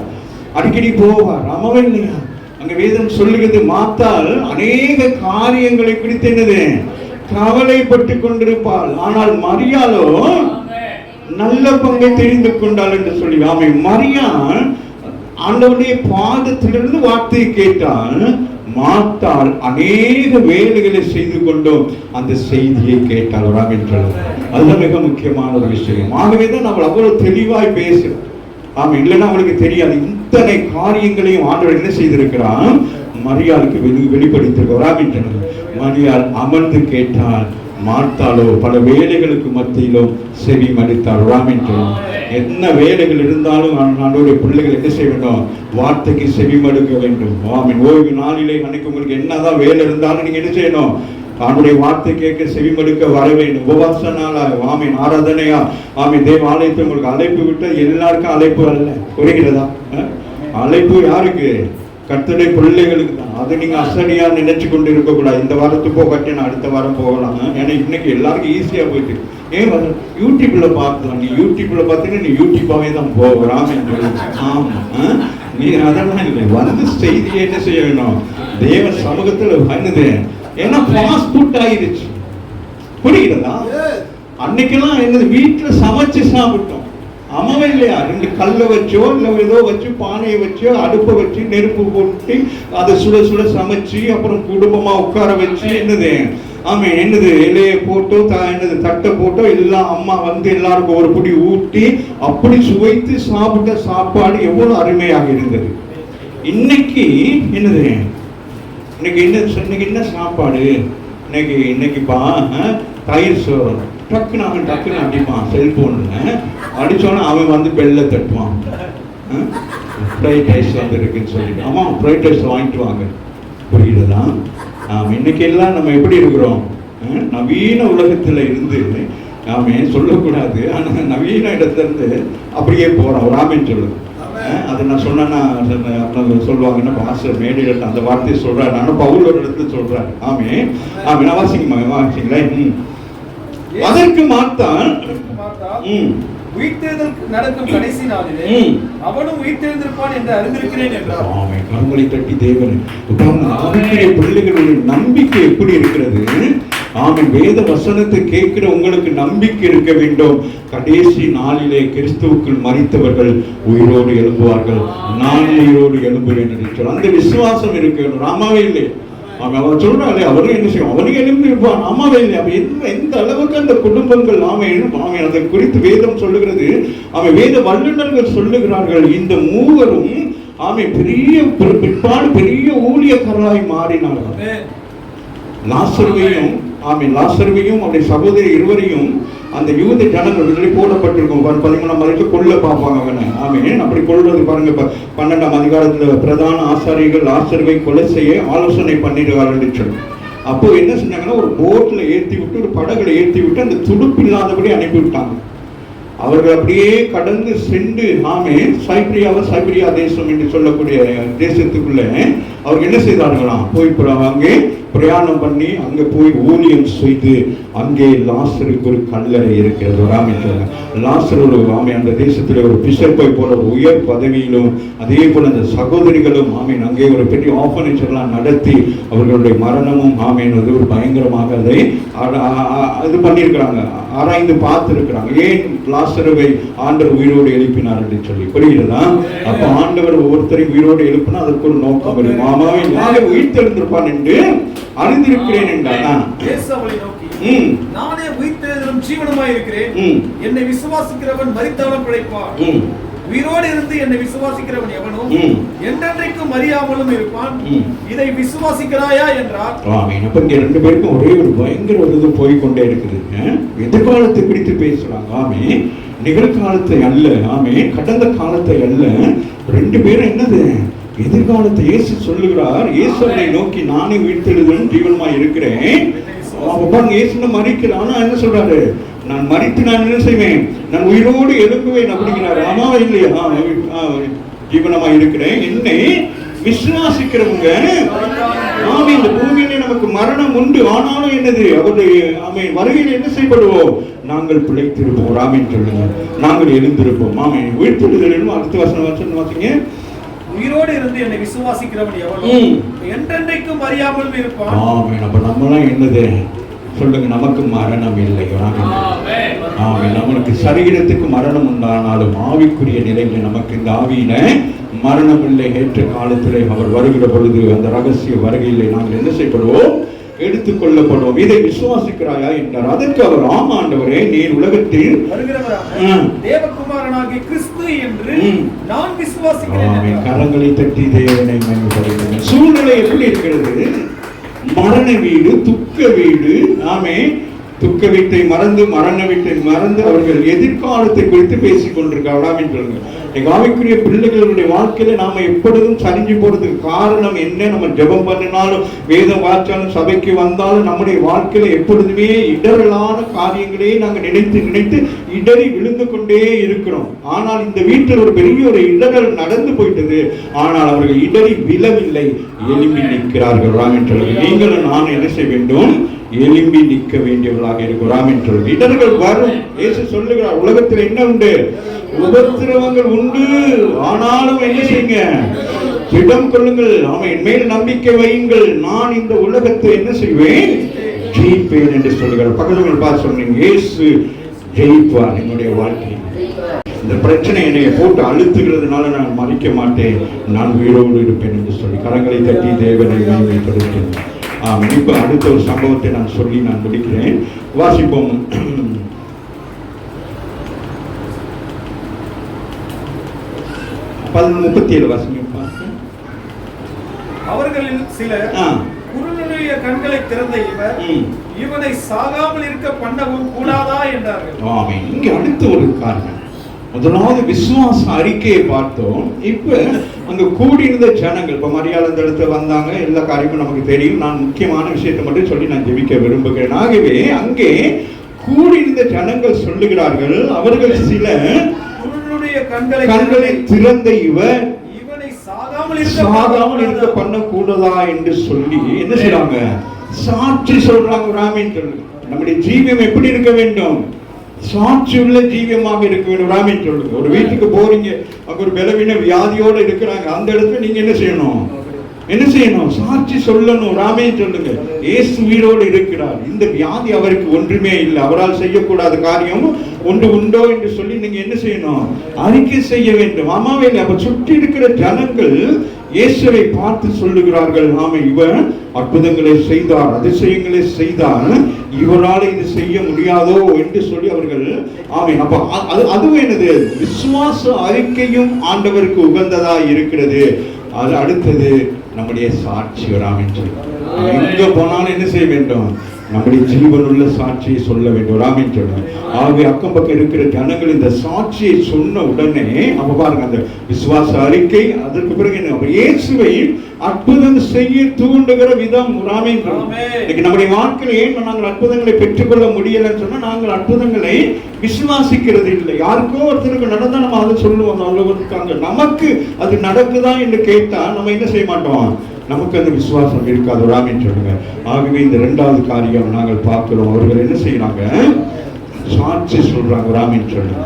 அடிக்கடி போவார். ஆமாவே இல்லையா? அங்க வேதம் சொல்லுகிறது, மார்த்தாள் அநேக காரியங்களை குறித்து என்னது கவலைப்பட்டு கொண்டிருப்பாள், ஆனால் மரியாளோ நல்ல பங்கை தெரிந்து கொண்டாள் என்று சொல்லி. ஆமை. மரியாள் ஆண்டவருடைய பாதத்திலிருந்து வார்த்தையை கேட்டால், மார்த்தாள் அநேக வேலைகளை செய்து கொண்டோம் அந்த செய்தியை கேட்டாள். அதுதான் மிக முக்கியமான ஒரு விஷயம். ஆகவேதான் அவள் அவ்வளவு தெளிவாய் பேசுறாள். ஆமா, இல்லைன்னா அவளுக்கு தெரியாது. இத்தனை காரியங்களையும் ஆண்டவர் என்ன செய்திருக்கிறான்? மரியாளுக்கு வெளிப்படுத்திருக்கிறார். மரியாள் அமர்ந்து கேட்டால், மார்த்தாளோ பல வேலைகளுக்கு மத்தியிலும் செவி மடித்தாள். என்ன வேலைகள் இருந்தாலும் ஆண்டவருடைய பிள்ளைகள் என்ன செய்ய வேண்டும்? வார்த்தைக்கு செவி மடுக்க வேண்டும். ஆமென். ஓய்வு நாளிலே அன்னைக்கு உங்களுக்கு என்னதான் வேலை இருந்தாலும் நீங்க என்ன செய்யணும்? அவனுடைய வார்த்தை கேட்க செவிமடுக்க வர வேண்டும். உபவாச நாளா, ஆமீன், ஆராதனையா, ஆமீன், தேவ ஆலயத்தை உங்களுக்கு அழைப்பு விட்ட எல்லாருக்கும் அழைப்பு அல்ல. புரிகிறதா? அழைப்பு யாருக்கு? கர்த்தருடைய பிள்ளைகளுக்கு தான். அதை நீங்க அசடியா நினைச்சு கொண்டு இருக்க கூடாது. இந்த வாரத்துக்கு போகட்டே நான் அடுத்த வாரம் போகலாம். ஏன்னா இன்னைக்கு எல்லாருக்கும் ஈஸியா போயிட்டு ஏன் யூடியூப்ல பார்க்கலாம். நீ யூடியூப்ல பார்த்தீங்கன்னா நீ யூடியூப்பாவே தான் போகிறான். ஆமா, நீ அதெல்லாம் இல்லை. வந்து செய்தியை என்ன செய்ய வேணும்? தேவ சமூகத்துல வந்தது. ஏன்னா ஃபாஸ்ட் ஃபுட் ஆயிடுச்சு. புரியுதா? அன்னைக்கெல்லாம் என்னது வீட்டுல சமைச்சு சாப்பிட்டோம். அம்மாவே இல்லையா? 2 கல்லை வச்சோ இல்லை ஏதோ வச்சு பானையை வச்சோ அடுப்பை வச்சு நெருப்பு போட்டு அதை சுட சுட சமைச்சு அப்புறம் குடும்பமா உட்கார வச்சு என்னது என்னது இலையை போட்டோ என்னது தட்டை போட்டோ எல்லாம் அம்மா வந்து எல்லாருக்கும் ஒரு பிடி ஊட்டி அப்படி சுவைத்து சாப்பிட்ட சாப்பாடு எவ்வளவு அருமையாக இருந்தது. இன்னைக்கு என்னது? இன்னைக்கு என்ன சாப்பாடு? இன்னைக்குப்பா தயிர் சோறு. டக்குன்னு அடிப்பான் செல்போன்ல. அடிச்சோன்னா அவன் வந்து பெல்ல தட்டுவான். ஃப்ரைட் ரைஸ் வந்து இருக்குன்னு சொல்லிட்டு, ஆமா ஃப்ரைட் ரைஸ் வாங்கிட்டு வாங்க. புரியுதுதா? இன்னைக்கு எல்லாம் நம்ம எப்படி இருக்கிறோம்? நவீன உலகத்துல இருந்து நாம சொல்லக்கூடாது, ஆனா நவீன இடத்துல இருந்து அப்படியே போறோம். ராமன் சொல்லுது. அது நான் சொன்னா சொல்லுவாங்கன்னா பாஸ்டர் மேடையில் அந்த வார்த்தையை சொல்றாரு. நானும் பவுல் ஒரு இடத்துல சொல்றாரு. நான் வாசிங்களேன். அதற்கு மார்த்தாள் உயிர்த்தெழுதல் நடக்கும் கடைசி நாளிலே அவனும் உயிர்த்தெழுந்திருப்பான் என்று அறிந்திருக்கிறேன் என்றார். கரங்களை தட்டி தேவன் பிள்ளைகளுடைய நம்பிக்கை எப்படி இருக்கிறது? ஆமென். வேத வசனத்தை கேட்கிற உங்களுக்கு நம்பிக்கை இருக்க வேண்டும். கடைசி நாளிலே கிறிஸ்துவுக்குள் மரித்தவர்கள் உயிரோடு எழும்புவார்கள், நான் உயிரோடு எழும்புவேன் என்று சொல்ல அந்த விசுவாசம் இருக்க வேண்டும். ராமாவே இல்லை அவன் சொல்றாளே, அவரும் என்ன செய்யும்? அவனும் எழும்பி இருப்பான். அம்மாவே இல்லை. அவன் எந்த அளவுக்கு அந்த குடும்பங்கள் அவன் அதை குறித்து வேதம் சொல்லுகிறது. அவன் வேத வல்லுநர்கள் சொல்லுகிறார்கள், இந்த மூவரும் பிற்பாடு பெரிய ஊழியக்காரராய் மாறினார்கள். லாசருவையும் அவருடைய சகோதரி இருவரையும் அந்த யூத ஜனங்கள் போடப்பட்டிருக்கும். 13ஆம் வரைக்கும் கொல்ல பார்ப்பாங்க அவனை. அப்படி கொள்வது பாருங்க. 12ஆம் அதிகாரத்துல பிரதான ஆசாரியர்கள் லாசருவை கொலை செய்ய ஆலோசனை பண்ணிடுவார்கள் சொல்லி. அப்போ என்ன செஞ்சாங்கன்னா, ஒரு போட்ல ஏற்றி விட்டு, ஒரு படகுல ஏற்றி விட்டு அந்த துடுப்பு இல்லாதபடி அனுப்பிவிட்டாங்க. அவர்கள் அப்படியே கடந்து சென்று சைப்ரியா தேசம் என்று சொல்லக்கூடிய தேசத்துக்குள்ள அவர்கள் என்ன செய்தார்களாம்? போய் அங்கே பிரயாணம் பண்ணி அங்கே போய் ஊழியம் செய்து அங்கே லாசருக்கு ஒரு கல்லறை இருக்கிறது. லாசர் ஒரு அந்த தேசத்தில் ஒரு பிஷப்பை போல ஒரு உயர் பதவியிலும், அதே போல அந்த சகோதரிகளும் அங்கே ஒரு பெரிய ஆர்ஃபனேஜ் எல்லாம் நடத்தி அவர்களுடைய மரணமும் அது ஒரு பயங்கரமாக அதை இது பண்ணியிருக்கிறாங்க, ஆராய்ந்து பார்த்துருக்கிறாங்க. ஏன் லாசருவை ஆண்டவர் உயிரோடு எழுப்பினார் என்று சொல்லி. புரிகிறதா? அப்ப ஆண்டவர் ஒவ்வொருத்தரையும் உயிரோடு எழுப்பினா அதற்கு ஒரு நோக்கம் வரும். மாமாவை நாளை உயிர் தெழுந்திருப்பான் என்று அறிந்திருக்கிறேன் என்றான். நானே உயிர்த்தெழுதலும் ஜீவனுமாய் இருக்கிறேன். என்னை விசுவாசிக்கிறவன் மரித்தாலும் பிழைப்பான். உயிரோடு இருந்து என்னை விசுவாசிக்கிறவன் எவனும் என்றென்றைக்கும் அறியாமலும் இருப்பான். இதை விசுவாசிக்கிறாயா என்றார். ஆமென். அப்ப இங்க ரெண்டு பேருக்கும் ஒரே ஒரு பயங்கர ஒரு இது போய்கொண்டே இருக்குது. எதிர்காலத்தை பிடித்து பேசுறாங்க. ஆமென். நிகழ்காலத்தை அல்ல. ஆமென். கடந்த காலத்தை அல்ல. ரெண்டு பேரும் என்னது எதிர்காலத்தை இயேசு சொல்லுகிறார். இயேசுவை நோக்கி நானே உயிர்த்தெழுதலும் ஜீவனுமாய் இருக்கிறேன். பாருங்க, இயேசு மரிக்கிறார். ஆனா என்ன சொல்றாரு? நான் மரித்து நான் என்ன செய்வேன்? நான் உயிரோடு எழுப்புவேன் அப்படிங்கிறாரு. ஆமாவா இல்லையா? ஜீவனமா இருக்கிறேன். என்னை விசுவாசிக்கிறவங்க இந்த பூமியிலே நமக்கு மரணம் உண்டு. ஆனாலும் என்னது அவருடைய வருகையில் என்ன செய்யப்படுவோம்? நாங்கள் பிழைத்திருப்போம். ராமன் சொல்லுங்க, நாங்கள் எழுந்திருப்போம். ஆமென். உயிர்த்தெழுதலும் அடுத்த வசனம் வாசிங்க. உயிரோடு இருந்து என்னை விசுவாசிக்கிறவன் எவனும் என்றென்றைக்கும் அறியாமலும் இருப்பான். ஆமென். அப்ப நம்மளாம் என்னது சொல்லுங்க? நமக்கு மரணம் இல்லை. ஆமென். நமக்கு சரீரத்துக்கு மரணம் உண்டானாலும் ஆவிக்குரிய நிலையில் நமக்கு இந்த ஆவியில மரணம் இல்லை. ஏற்ற காலத்திலே அவர் வருகிற பொழுது அந்த ரகசிய வருகையிலே நாங்கள் என்ன செய்யப்படுவோம்? எடுத்துக் கொள்ளப்படுவோம். இதை விசுவாசிக்கிறாயா என்றார். அதற்கு அவர் ஆம் ஆண்டவரே, நீர் உலகத்தில் தேவகுமாரனாகிய கிறிஸ்து என்று நான் விசுவாசிக்கிறேன். கரங்களை தட்டி தேவனை மகிமைப்படுத்துங்கள். சூழ்நிலை எப்படி இருக்கிறது? மரண வீடு, துக்க வீடு. ஆமென். துக்க வீட்டை மறந்து மரண வீட்டை மறந்து அவர்கள் எதிர்காலத்தை குறித்து பேசிக் கொண்டிருக்கிறார்கள். சொல்லுங்க, ஆவிக்குரிய பிள்ளைகளுடைய வாழ்க்கையில நாம எப்பொழுதும் சரிஞ்சு போறதுக்கு காரணம் என்ன? நம்ம ஜெபம் பண்ணினாலும் வேதம் வாச்சாலும் சபைக்கு வந்தாலும் நம்முடைய வாழ்க்கையில எப்பொழுதுமே இடரலான காரியங்களே நாங்கள் நினைத்து நினைத்து இடறி விழுந்து கொண்டே இருக்கிறோம். ஆனால் இந்த வீட்டில் ஒரு பெரிய ஒரு இடரல் நடந்து போயிட்டது. ஆனால் அவர்கள் இடறி விழவில்லை, எழும்பி நிற்கிறார்கள். நீங்களும் நான் என்ன செய்ய வேண்டும்? எலும்பி நிற்க வேண்டியவர்களாக இருக்கிறோம் என்று இடர்கள் வரும். இயேசு சொல்லுகிறார், உலகத்தில் என்ன உண்டு? உபத்திரவங்கள் உண்டு. ஆனாலும் என்ன செய்யுங்க? திடம் கொள்ளுங்கள். என் மேல் நம்பிக்கை வையுங்கள். நான் இந்த உலகத்தை என்ன செய்வேன்? ஜெயிப்பேன் என்று சொல்லுகிறார். பக்கத்தில் பார்த்து சொன்னீங்க, இயேசு ஜெயிப்பார் என்னுடைய வாழ்க்கை. இந்த பிரச்சனை என்னை போட்டு அழுத்துகிறதுனால நான் மறிக்க மாட்டேன், நான் உயிரோடு இருப்பேன் என்று சொல்லி கரங்களை தட்டி தேவனை மகிமைப்படுத்துகிறேன். இப்ப அடுத்த ஒரு சம்பவத்தை நான் சொல்லி நான் முடிக்கிறேன். வாசிப்போம். 37 வாசிங்க. அவர்களில் சிலர் குருடனுடைய கண்களை திறந்த இவர் இவனை சாகாமல் இருக்க பண்ணவும் கூடாதா என்றார்கள். ஆமென். இங்க அடுத்த ஒரு காரணம், முதலாவது விசுவாச அறிக்கையை பார்த்தோம். இப்ப அங்க கூடியிருந்த ஜனங்கள், இப்ப மரியாதை இடத்துல வந்தாங்க, எல்லா காரியமும் நமக்கு தெரியும். நான் முக்கியமான விஷயத்தை மட்டும் சொல்லி நான் ஜெபிக்க விரும்புகிறேன். ஆகவே அங்கே கூடியிருந்த ஜனங்கள் சொல்லுகிறார்கள், அவர்கள் சில கண்களை திறந்த இவர் இவனை சாகாமல் இருக்க பண்ண கூடதா என்று சொல்லி என்ன செய்றாங்க? சாட்சி சொல்றாங்க. ராமன் சொல்லுங்க, நம்முடைய ஜீவியம் எப்படி இருக்க வேண்டும்? சாட்சி உள்ள ஜீவியமாக இருக்க வேண்டும். ராமன் சொல்லுங்க, ஒரு வீட்டுக்கு போறீங்க, அங்க ஒரு பலவீன வியாதியோட இருக்கிறாங்க, அந்த இடத்துல நீங்க என்ன செய்யணும்? என்ன செய்யணும்? சாட்சி சொல்லணும். ராமன் சொல்லுங்க, இயேசு உயிரோடு இருக்கிறார், இந்த வியாதி அவருக்கு ஒன்றுமே இல்லை, அவரால் செய்யக்கூடாத காரியம் ஒன்று உண்டோ என்று சொல்லி நீங்க என்ன செய்யணும்? அறிக்கை செய்ய வேண்டும். ஆமாவே இல்லை. அப்ப சுற்றி இருக்கிற ஜனங்கள் இயேசுவை பார்த்து சொல்லுகிறார்கள், ஆமா இவர் அற்புதங்களை செய்தார், அதிசயங்களை செய்தார், இவரால் இது செய்ய முடியாதோ என்று சொல்லி அவர்கள் ஆமென். அப்ப அதுவும் என்னது? விசுவாச அறிக்கையும் ஆண்டவருக்கு உகந்ததா இருக்கிறது. அது அடுத்தது நம்முடைய சாட்சி. ராமன் சொல்லி எங்க போனாலும் என்ன செய்ய வேண்டும்? நம்முடைய ஜீவனுள்ள சாட்சியை சொல்ல வேண்டும். ராமன் சொல்லுங்க. ஆகவே அக்கம் பக்கம் இருக்கிற ஜனங்கள் இந்த சாட்சியை சொன்ன உடனே அப்ப பாருங்க, அந்த விசுவாச அறிக்கை, அதற்கு பிறகு என்ன? இயேசுவை அற்புதம் செய்ய தூண்டுகிற விதம். ராமன் இன்னைக்கு நம்முடைய வாழ்க்கையில் ஏன் நாங்கள் அற்புதங்களை பெற்றுக்கொள்ள முடியலன்னு சொன்னா, நாங்கள் அற்புதங்களை விசுவாசிக்கிறது இல்லை. யாருக்கோ ஒருத்தருக்கு நடந்தா நம்ம அதை சொல்லுவோம், அவ்வளவு நமக்கு அது நடக்குதா என்று கேட்டா நம்ம என்ன செய்ய மாட்டோம்? நமக்கு அந்த விசுவாசம் இருக்காது. ராமன் சொல்லுங்க. ஆகவே இந்த இரண்டாவது காரியம் நாங்கள் பார்க்கிறோம், அவர்கள் என்ன செய்யறாங்க? சாட்சி சொல்றாங்க. ராமன் சொல்லுங்க.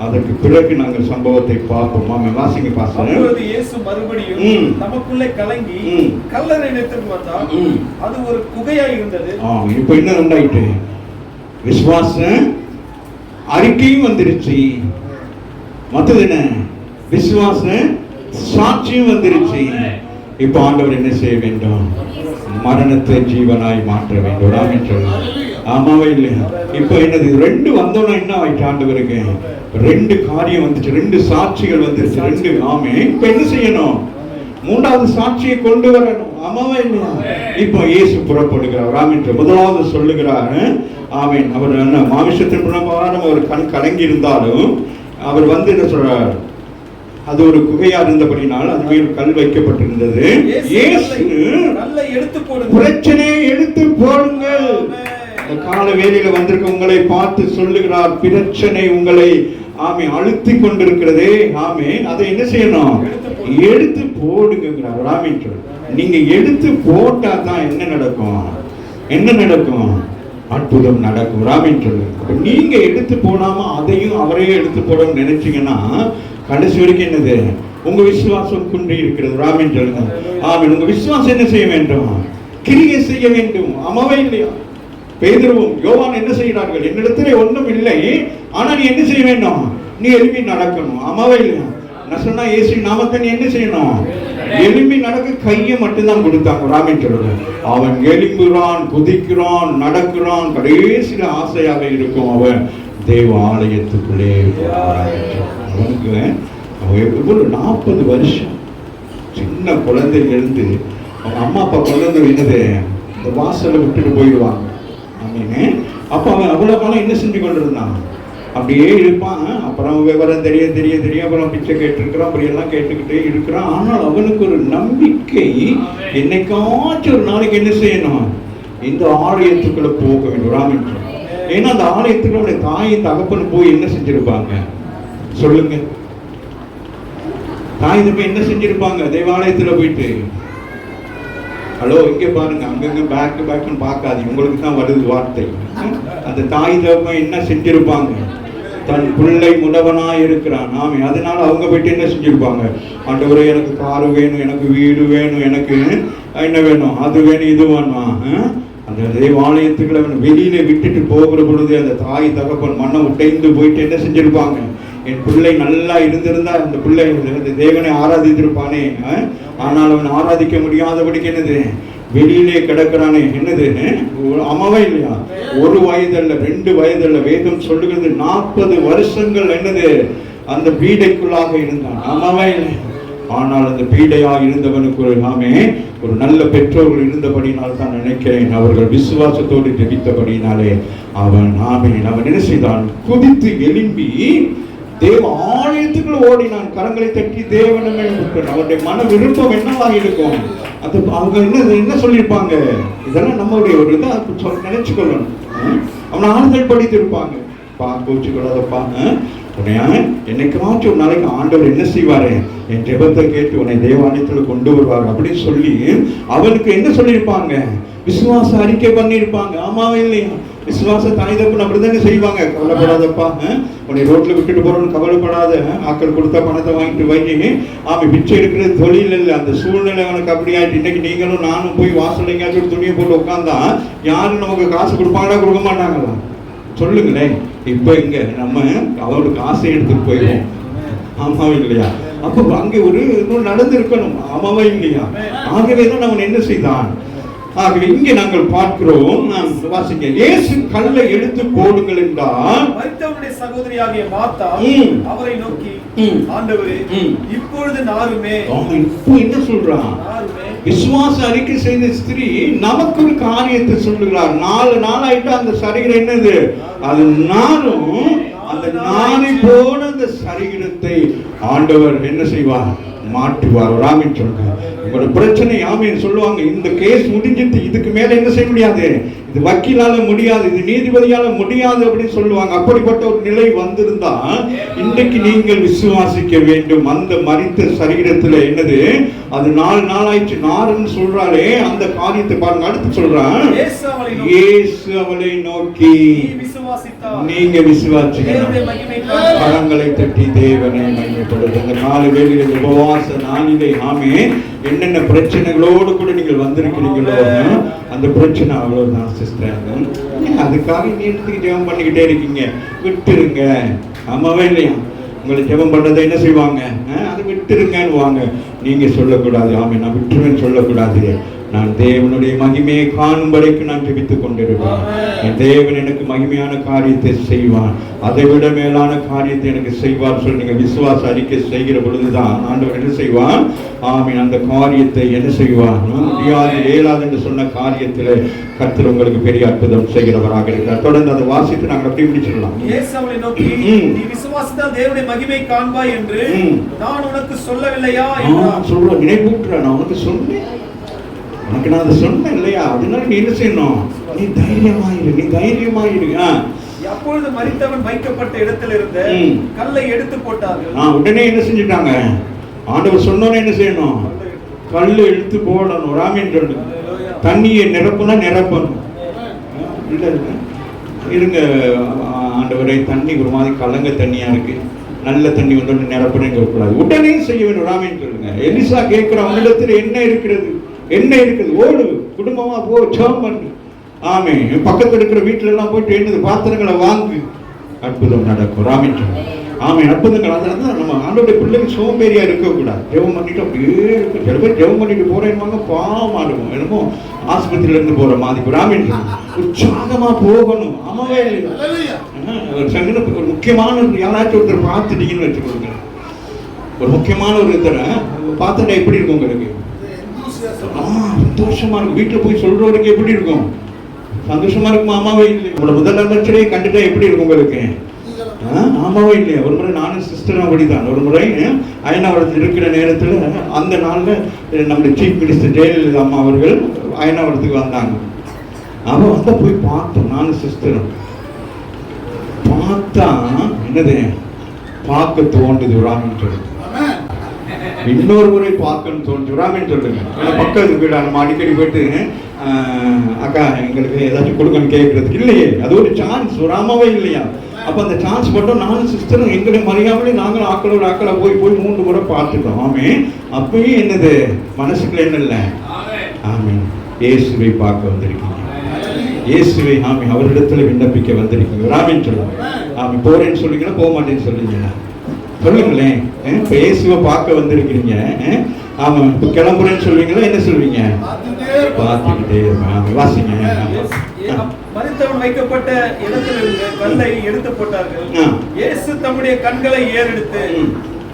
அதற்கு பிறகு நாங்கள் சம்பவத்தை பார்ப்போம். ஆமென். வாசிங்க பாஸ்டர். அப்பொழுது இயேசு மறுபடியும் நமக்குள்ளே கலங்கி கல்லறை இடத்துக்கு வந்தார். அது ஒரு குகையாய் இருந்தது. இப்போ என்ன ரெண்டாயிட்டு? விசுவாச அறிக்கையும் வந்துருச்சு, மற்றது என்ன? விசுவாச சாட்சியும் வந்துருச்சு. இப்ப ஆண்டவர் என்ன செய்ய வேண்டும்? மரணத்தை ஜீவனாய் மாற்ற வேண்டும். ராமன் சொல்லுங்க. ஆமாவே இல்லையா? இப்ப என்னது ரெண்டு வந்தோம்னா என்ன ஆயிடுச்சு ஆண்டவருக்கு? ரெண்டு காரியம் வந்துச்சு, ரெண்டு சாட்சிகள் வந்துருச்சு, ரெண்டு. ஆமே. இப்ப என்ன செய்யணும்? மூன்றாவது சாட்சியை கொண்டு வரணும். ஆமாவே இல்லையா? இப்ப இயேசு புறப்படுகிறார். ஆமீன். முதலாவது சொல்லுகிறார். ஆமீன். அவர் என்ன மாமிசத்தின் பிரகாரம் அவர் கண் கலங்கி இருந்தாலும் அவர் வந்து என்ன சொல்றார்? அது ஒரு குகையா இருந்தபடினால் அது மேல் கல் வைக்கப்பட்டிருந்தது. பிரச்சனையை எடுத்து போடுங்கள். கால வேளையில வந்திருக்க உங்களை பார்த்து சொல்லுகிறார், பிரச்சனை உங்களை ஆமே அழுத்தி கொண்டிருக்கிறதே. ஆமே. அதை என்ன செய்யணும்? எடுத்து போடுங்கிறார். ஆமீன். நீங்க எடுத்து போட்டா தான் என்ன நடக்கும்? என்ன நடக்கும்? அற்புதம் நடக்கும். ஆமீன் சொல்லுங்க. நீங்க எடுத்து போடாம அதையும் அவரையே எடுத்து போடணும்னு நினைச்சீங்கன்னா கடைசி வரைக்கும் என்னது? உங்க விசுவாசம் குன்றி இருக்கிறது. ஆமீன் சொல்லுங்க. ஆமீன். உங்க விசுவாசம் என்ன செய்ய வேண்டும்? கிரியை செய்ய வேண்டும். ஆமாவே இல்லையா? பேதுருவும் யோவான் என்ன செய்கிறார்கள்? என்னிடத்திலே ஒன்றும் இல்லை, ஆனா நீ என்ன செய்ய வேண்டும்? நீ எழுப்பி நடக்கணும். ஆமாவே இல்லையா? நான் சொன்னா இயேசு நாமத்தை நீ என்ன செய்யணும்? எழுப்பி நடக்க கையை மட்டும்தான் கொடுத்தாங்க. ஆமீன் சொல்லுங்க. அவன் எழும்புகிறான், குதிக்கிறான், நடக்கிறான். கடைசியில ஆசையாக இருக்கும் அவன் தேவ ஆலயத்துக்குள்ளே. அவனுக்கு எவ்வளவு 40 வருஷம் சின்ன குழந்தையில இருந்து அவங்க அம்மா அப்பா குழந்தை என்னது இந்த வாசலை விட்டுட்டு போயிடுவாங்க. அப்ப அவன் அவ்வளவு காலம் என்ன செஞ்சு கொண்டிருந்தான்? அப்படியே இருப்பான். அப்புறம் விவரம் தெரிய தெரிய தெரிய அப்புறம் பிச்சை கேட்டிருக்கிறான், அப்படி எல்லாம் கேட்டுக்கிட்டே இருக்கிறான். ஆனால் அவனுக்கு ஒரு நம்பிக்கை, என்னைக்காச்சும் ஒரு நாளைக்கு என்ன செய்யணும்? இந்த ஆலயத்துக்குள்ள போக வேண்டும். ராமன். ஏன்னா அந்த ஆலயத்துக்குள்ள தாய் தகப்பன் போய் என்ன செஞ்சிருப்பாங்க சொல்லுங்க? தாய் தகப்பன் என்ன செஞ்சிருப்பாங்க தேவாலயத்துல போயிட்டு? ஹலோ, இங்க பாருங்க, அங்கங்க பேக்னு பார்க்காதீங்க, உங்களுக்கு தான் வருது வார்த்தை. அந்த தாய் தகப்பன் என்ன செஞ்சிருப்பாங்க? தன் பிள்ளை முடவனாய் இருக்கிறான். ஆமே. அதனால அவங்க போயிட்டு என்ன செஞ்சிருப்பாங்க? ஆண்டவரே, எனக்கு காரு வேணும், எனக்கு வீடு வேணும், எனக்கு என்ன வேணும், அது வேணும், இது வேணும். அந்த தேவாலயத்துக்குள்ள வெளியில விட்டுட்டு போகிற பொழுது அந்த தாய் தகப்பன் மனம் உடைந்து போயிட்டு என்ன செஞ்சிருப்பாங்க? என் பிள்ளை நல்லா இருந்திருந்தா அந்த பிள்ளை தேவனை ஆராதித்திருப்பானே. ஆனால் அவன் ஆராதிக்க முடியாதபடிக்கு என்னது வெளியிலே கிடக்கிறானே. என்னது? அம்மாவே இல்லையா? 1 வயதல்ல, 2 வயதல்ல. வேதம் சொல்லுகிறது 40 வருஷங்கள் என்னது அந்த பீடைக்குள்ளாக இருந்தான். அம்மாவே இல்லை. ஆனால் அந்த பீடையாக இருந்தவனுக்கு ஆமே ஒரு நல்ல பெற்றோர்கள் இருந்தபடினால் தான் நினைக்கிறேன், அவர்கள் விசுவாசத்தோடு ஜெபித்தபடினாலே அவன் அவன் என்ன செய்தான்? குதித்து எழும்பி தேவ ஆலயத்துக்குள்ள ஓடினான். கரங்களை தட்டி தேவனமே அவருடைய மன விருப்பம் என்னவா இருக்கும்? அது அவங்க என்ன சொல்லியிருப்பாங்க? இதெல்லாம் நம்மளுடைய ஒரு இதை நினைச்சுக்கொள்ளணும். அவனை ஆறுதல் படித்திருப்பாங்க. கோச்சு கொள்ளாதப்பா, என்னைக்காச்சும் ஒரு நாளைக்கு ஆண்டவர் என்ன செய்வாரு? என் ஜெபத்தை கேட்டு உன்னை தேவாலயத்துல கொண்டு வருவார் அப்படின்னு சொல்லி அவனுக்கு என்ன சொல்லியிருப்பாங்க? விசுவாச அறிக்கை பண்ணியிருப்பாங்க. ஆமாவே இல்லையா? விசுவாச தாய் தப்பு அப்படிதானே செய்வாங்க. கவலைப்படாதப்பா, உன்னை ரோட்ல விட்டுட்டு போறோம்னு கவலைப்படாத, ஆக்கள் கொடுத்தா பணத்தை வாங்கிட்டு வை. அவன் பிச்சை எடுக்கிறது தொழில் இல்லை. அந்த சூழ்நிலை அவனுக்கு அப்படியாயிட்டு இன்னைக்கு நீங்களும் நானும் போய் வாசல் எங்கேயாச்சும் துணியை போட்டு உட்காந்தா யாரும் நமக்கு காசு கொடுப்பாங்களா கொடுக்க மாட்டாங்களா? சொல்லுங்களேன். இப்ப இங்க நம்ம அவரோட காசை எடுத்துட்டு போயிடுவோம். ஆமாவே இல்லையா? அப்ப அங்கே ஒரு நடந்து இருக்கணும். ஆமாவே இல்லையா? ஆகவேதான் அவன் என்ன செய்தான்? ஆகவே இங்கே நாங்கள் பார்க்கிறோம், வாசிங்க, இயேசு கல்லை எடுத்து போடுங்கள் என்றால் மரித்தவருடைய சகோதரியாகிய மார்த்தா அவரை நோக்கி, ஆண்டவரே, இப்பொழுது நாருமே. இப்போ என்ன சொல்றான்? விசுவாச அறிக்கை செய்த ஸ்திரீ நமக்கு ஒரு காரியத்தை சொல்லுகிறார். 4 நாளாயிட்டு அந்த சரீரம் என்னது? அது நானும் அந்த நாளை போன அந்த சரீரத்தை ஆண்டவர் என்ன செய்வார்? மாற்றுவார். ராமின் சொல்றாங்க. உங்களோட பிரச்சனை ஆமீன் சொல்லுவாங்க. இந்த கேஸ் முடிஞ்சிட்டு, இதுக்கு மேல என்ன செய்ய முடியாது, இது வக்கீலால முடியாது, இது நீதிபதியால முடியாது அப்படின்னு சொல்லுவாங்க. அப்படிப்பட்ட ஒரு நிலை வந்திருந்தா இன்றைக்கு நீங்கள் விசுவாசிக்க வேண்டும். அந்த மரித்த சரீரத்துல என்னது? அது 4 நாளாயிடுச்சு. நாருன்னு சொல்றாளே அந்த காரியத்தை பாருங்க. அடுத்து சொல்றான், இயேசு அவளை நோக்கி, நீங்க விசுவாசிக்கணும். கரங்களை தட்டி தேவனை மகிமைப்படுத்து. அந்த 4 வேளையில உபவாச நாளிலே ஆமே என்னென்ன பிரச்சனைகளோடு கூட நீங்கள் வந்திருக்கிறீங்களோ அந்த பிரச்சனை அவ்வளவுதான் சிஸ்டர். அதுக்காக நீ எடுத்துக்கு ஜெபம் பண்ணிக்கிட்டே இருக்கீங்க, விட்டுருங்க. ஆமாவே இல்லையா? உங்களை ஜெபம் பண்றதை என்ன செய்வாங்க? அதை விட்டுருங்கன்னு வாங்க. நீங்க சொல்லக்கூடாது, ஆமே நான் விட்டுருவேன்னு சொல்லக்கூடாது. நான் தேவனுடைய மகிமையை காணும் வரைக்கும் நான் ஜெபித்துக் கொண்டிருப்பேன். என் தேவன் எனக்கு மகிமையான காரியத்தை செய்வான், அதை விட மேலான காரியத்தை எனக்கு செய்வார் சொல்லி நீங்க விசுவாச அறிக்கை செய்கிற பொழுதுதான் ஆண்டவர் என்ன செய்வான்? ஆமீன். அந்த காரியத்தை என்ன செய்வான்? முடியாது இயலாது என்று சொன்ன காரியத்தில் கர்த்தர் உங்களுக்கு பெரிய அற்புதம் செய்கிறவராக இருக்கிறார். தொடர்ந்து அதை வாசித்து நாங்கள் அப்படி முடிச்சிடலாம். இயேசு அவனை நோக்கி, நீ விசுவாசித்தால் தேவனுடைய மகிமை காண்பாய் என்று நான் உனக்கு சொல்லவில்லையா என்றார். சொல்ற நினைவூட்டுற நான் உனக்கு சொன்னேன், உனக்கு நான் அதை சொன்னேன் இல்லையா? அதனால நீ என்ன செய்யணும்? நீ தைரியமாயிரு, நீ தைரியமாயிரு. அப்பொழுது மரித்தவன் வைக்கப்பட்ட இடத்துல இருந்த கல்லை எடுத்து போட்டார்கள். உடனே என்ன செஞ்சுட்டாங்க? ஆண்டவர் சொன்னோன்னு என்ன செய்யணும்? கல்லு எடுத்து போடணும். ராமேன் சொல்லு, தண்ணியை நிரப்புனா நிரப்பணும். இருங்க ஆண்டவரை, தண்ணி ஒரு மாதிரி கலங்க தண்ணியா இருக்கு, நல்ல தண்ணி வந்து நிரப்பணுங்க கூடாது, உடனே செய்ய வேண்டும். ராமேன் சொல்லுங்க. எலிசா கேட்கிற அவனிடத்தில் என்ன இருக்கிறது? என்ன இருக்குது? ஓடு, குடும்பமா போ, ஜெபம் பண்ணு. ஆமே, பக்கத்துல இருக்கிற வீட்டுல எல்லாம் போயிட்டு என்னது பாத்திரங்களை வாங்கு, அற்புதம் நடக்கும். ராமேன் சொல்லுங்க. ஆமே, அற்புதங்கள். அதனால நம்ம ஆண்டோடைய பிள்ளைங்க சோம்பேறியா இருக்கக்கூடாது. ஜெபம் பண்ணிட்டு அப்படியே இருக்கும். சில பேர் ஜெபம் பண்ணிட்டு போறேன்னு பாவமா இருக்கும், என்னமோ ஆஸ்பத்திரியில இருந்து போற மாதிரி. ராமேன் உற்சாகமா போகணும். ஆமாவே ஒரு முக்கியமான யாராச்சும் ஒருத்தர் பார்த்துட்டீங்கன்னு வச்சுக்கோங்க, ஒரு முக்கியமான ஒரு ஒருத்தரை பார்த்துட்டா எப்படி இருக்கும் உங்களுக்கு? சந்தோஷமா இருக்கும். வீட்டுல போய் சொல்றவருக்கு எப்படி இருக்கும்? சந்தோஷமா இருக்குமா? ஆமாவே இல்லை. உங்களோட முதலமைச்சரே கண்டுட்டா எப்படி இருக்கும் உங்களுக்கு? ஆமாவே இல்லையா? ஒரு முறை நானும் சிஸ்டரும் அப்படிதான். ஒரு முறை அயனாவரத்தில் இருக்கிற நேரத்தில் அந்த நாளில் நம்முடைய சீஃப் மினிஸ்டர் ஜெயலலிதா அம்மா அவர்கள் அயனாவரத்துக்கு வந்தாங்க. அவன் வந்து போய் பார்த்தோம், நானும் சிஸ்டரும் பார்த்தா என்னது பார்க்க தோன்றுது. ராமன் சொல்லுது, இன்னொரு முறை பார்க்கணும் தோன்று. ராமன் சொல்லுங்க. பக்கத்து வீடு நம்ம அடிக்கடி போயிட்டு அக்கா எங்களுக்கு ஏதாச்சும் கொடுக்கணும் கேட்கறதுக்கு இல்லையே, அது ஒரு சான்ஸ். ராமாவே இல்லையா? அப்ப அந்த சான்ஸ் மட்டும் நானும் சிஸ்டரும் எங்களை மறையாமலே நாங்களும் ஆக்கள போய் 3 முறை பார்த்துட்டோம். ஆமே, அப்பயும் என்னது மனசுக்குள்ள என்ன இல்லை? ஆமே, இயேசுவை பார்க்க வந்திருக்கீங்க, இயேசுவை ஆமே அவரிடத்துல விண்ணப்பிக்க வந்திருக்கீங்க. ராமன் சொல்லுங்க. ஆமே, போறேன்னு சொல்லுங்களா போக மாட்டேன்னு சொல்லுங்களா? சொல்லுங்களேன். இப்ப இயேசுவை பார்க்க வந்திருக்கிறீங்க. ஆமா, இப்ப கிளம்புறேன்னு சொல்லுவீங்களா? என்ன சொல்லுவீங்க? பார்த்துக்கிட்டே வாசிங்க. மரித்தவன் வைக்கப்பட்ட இடத்திலிருந்து கல்லை எடுத்து போட்டார்கள். இயேசு தம்முடைய கண்களை ஏறெடுத்து,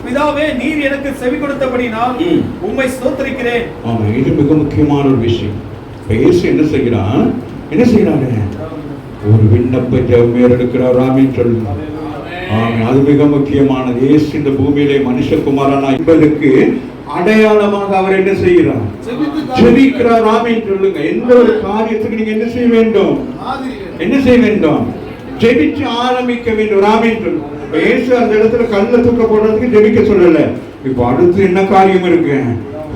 பிதாவே, நீர் எனக்கு செவி கொடுத்தபடினால் உம்மை ஸ்தோத்திரிக்கிறேன். ஆமா, இது மிக முக்கியமான ஒரு விஷயம். இயேசு என்ன செய்கிறார்? என்ன செய்யறாரு? ஒரு விண்ணப்ப ஜெபம் ஏறெடுக்கிறார். ராமன் சொல்லுங்க. ஆமா, அது மிக முக்கியமானது. இயேசு இந்த பூமியிலே மனுஷகுமாரனா என்பதற்கு அடையாளமாக அவர் என்ன செய்கிறார்? ஜெபிக்கிறார். ஆமென் சொல்லுங்க. எந்த ஒரு காரியத்துக்கு நீங்க என்ன செய்ய வேண்டும்? என்ன செய்ய வேண்டும்? ஜெபிச்சு ஆரம்பிக்க வேண்டும். ஆமென் சொல்லுங்க. இயேசு அந்த இடத்துல கல்ல தூக்க போடுறதுக்கு ஜெபிக்க சொல்லல. இப்ப அடுத்து என்ன காரியம் இருக்கு?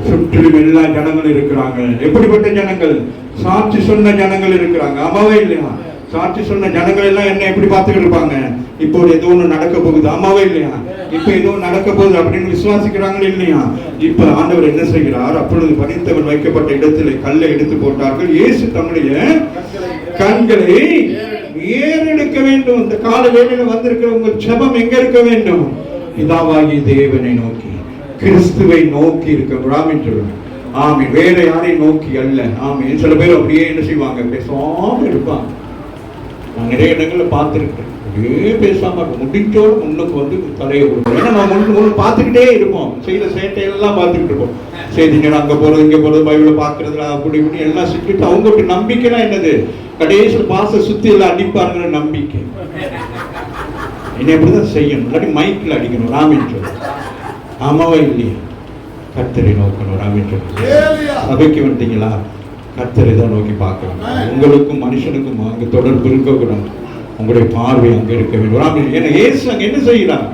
சுற்றிலும் எல்லா ஜனங்களும் இருக்கிறாங்க. எப்படிப்பட்ட ஜனங்கள்? சாட்சி சொன்ன ஜனங்கள் இருக்கிறாங்க. ஆமாவே இல்லையா? சாட்சி சொன்ன ஜனங்கள் எல்லாம் என்ன எப்படி பார்த்துக்கிட்டு இருப்பாங்க? இப்போ ஏதோ ஒண்ணு நடக்க போகுது. ஆமாவே இல்லையா? இப்ப ஏதோ நடக்க போகுது அப்படின்னு விசுவாசிக்கிறாங்களே இல்லையா? இப்ப ஆண்டவர் என்ன செய்கிறார்? அப்பொழுது மரித்தவன் வைக்கப்பட்ட இடத்துல கல்லை எடுத்து போட்டார்கள். இயேசு தம்முடைய கண்களை ஏறெடுக்க வேண்டும். இந்த கால வேளையில வந்திருக்கிற உங்கள் ஜெபம் எங்க இருக்க வேண்டும்? பிதாவாகிய தேவனை நோக்கி, கிறிஸ்துவை நோக்கி இருக்க. ராமன் சொல்லுங்க. ஆமீன். வேற யாரையும் நோக்கி அல்ல. ஆமீன். சில பேர் அப்படியே என்ன செய்வாங்க? பேசாம இருப்பாங்க. நான் நிறைய இடங்கள்ல பார்த்துருக்கேன். அப்படியே பேசாம முடிஞ்சோடு முன்னுக்கு வந்து தலையை கொடுப்போம். ஏன்னா நம்ம முன்னு பார்த்துக்கிட்டே இருப்போம். செய்யற சேட்டையெல்லாம் பார்த்துக்கிட்டு இருப்போம். செய்திங்க அங்க போறது இங்க போறது பைபிளை பார்க்கறதுல அப்படி இப்படி எல்லாம் சுத்திட்டு அவங்களுக்கு நம்பிக்கைனா என்னது? கடைசியில் பாச சுத்தி எல்லாம் அடிப்பாருங்கிற நம்பிக்கை. என்ன எப்படிதான் செய்யணும்? இல்லாட்டி மைக்கில் அடிக்கணும். ராமன் சொல்லு. ஆமாவா இல்லையா? கர்த்தரை நோக்கணும். ராமன் சொல்லு. சபைக்கு வந்தீங்களா? கர்த்தரை தான் நோக்கி பார்க்கணும். உங்களுக்கும் மனுஷனுக்கும் அங்கு தொடர்பு இருக்கக்கூடாது. உங்களுடைய பார்வை அங்க இருக்க வேண்டும். ஏன்னா இயேசு அங்க என்ன செய்கிறார்?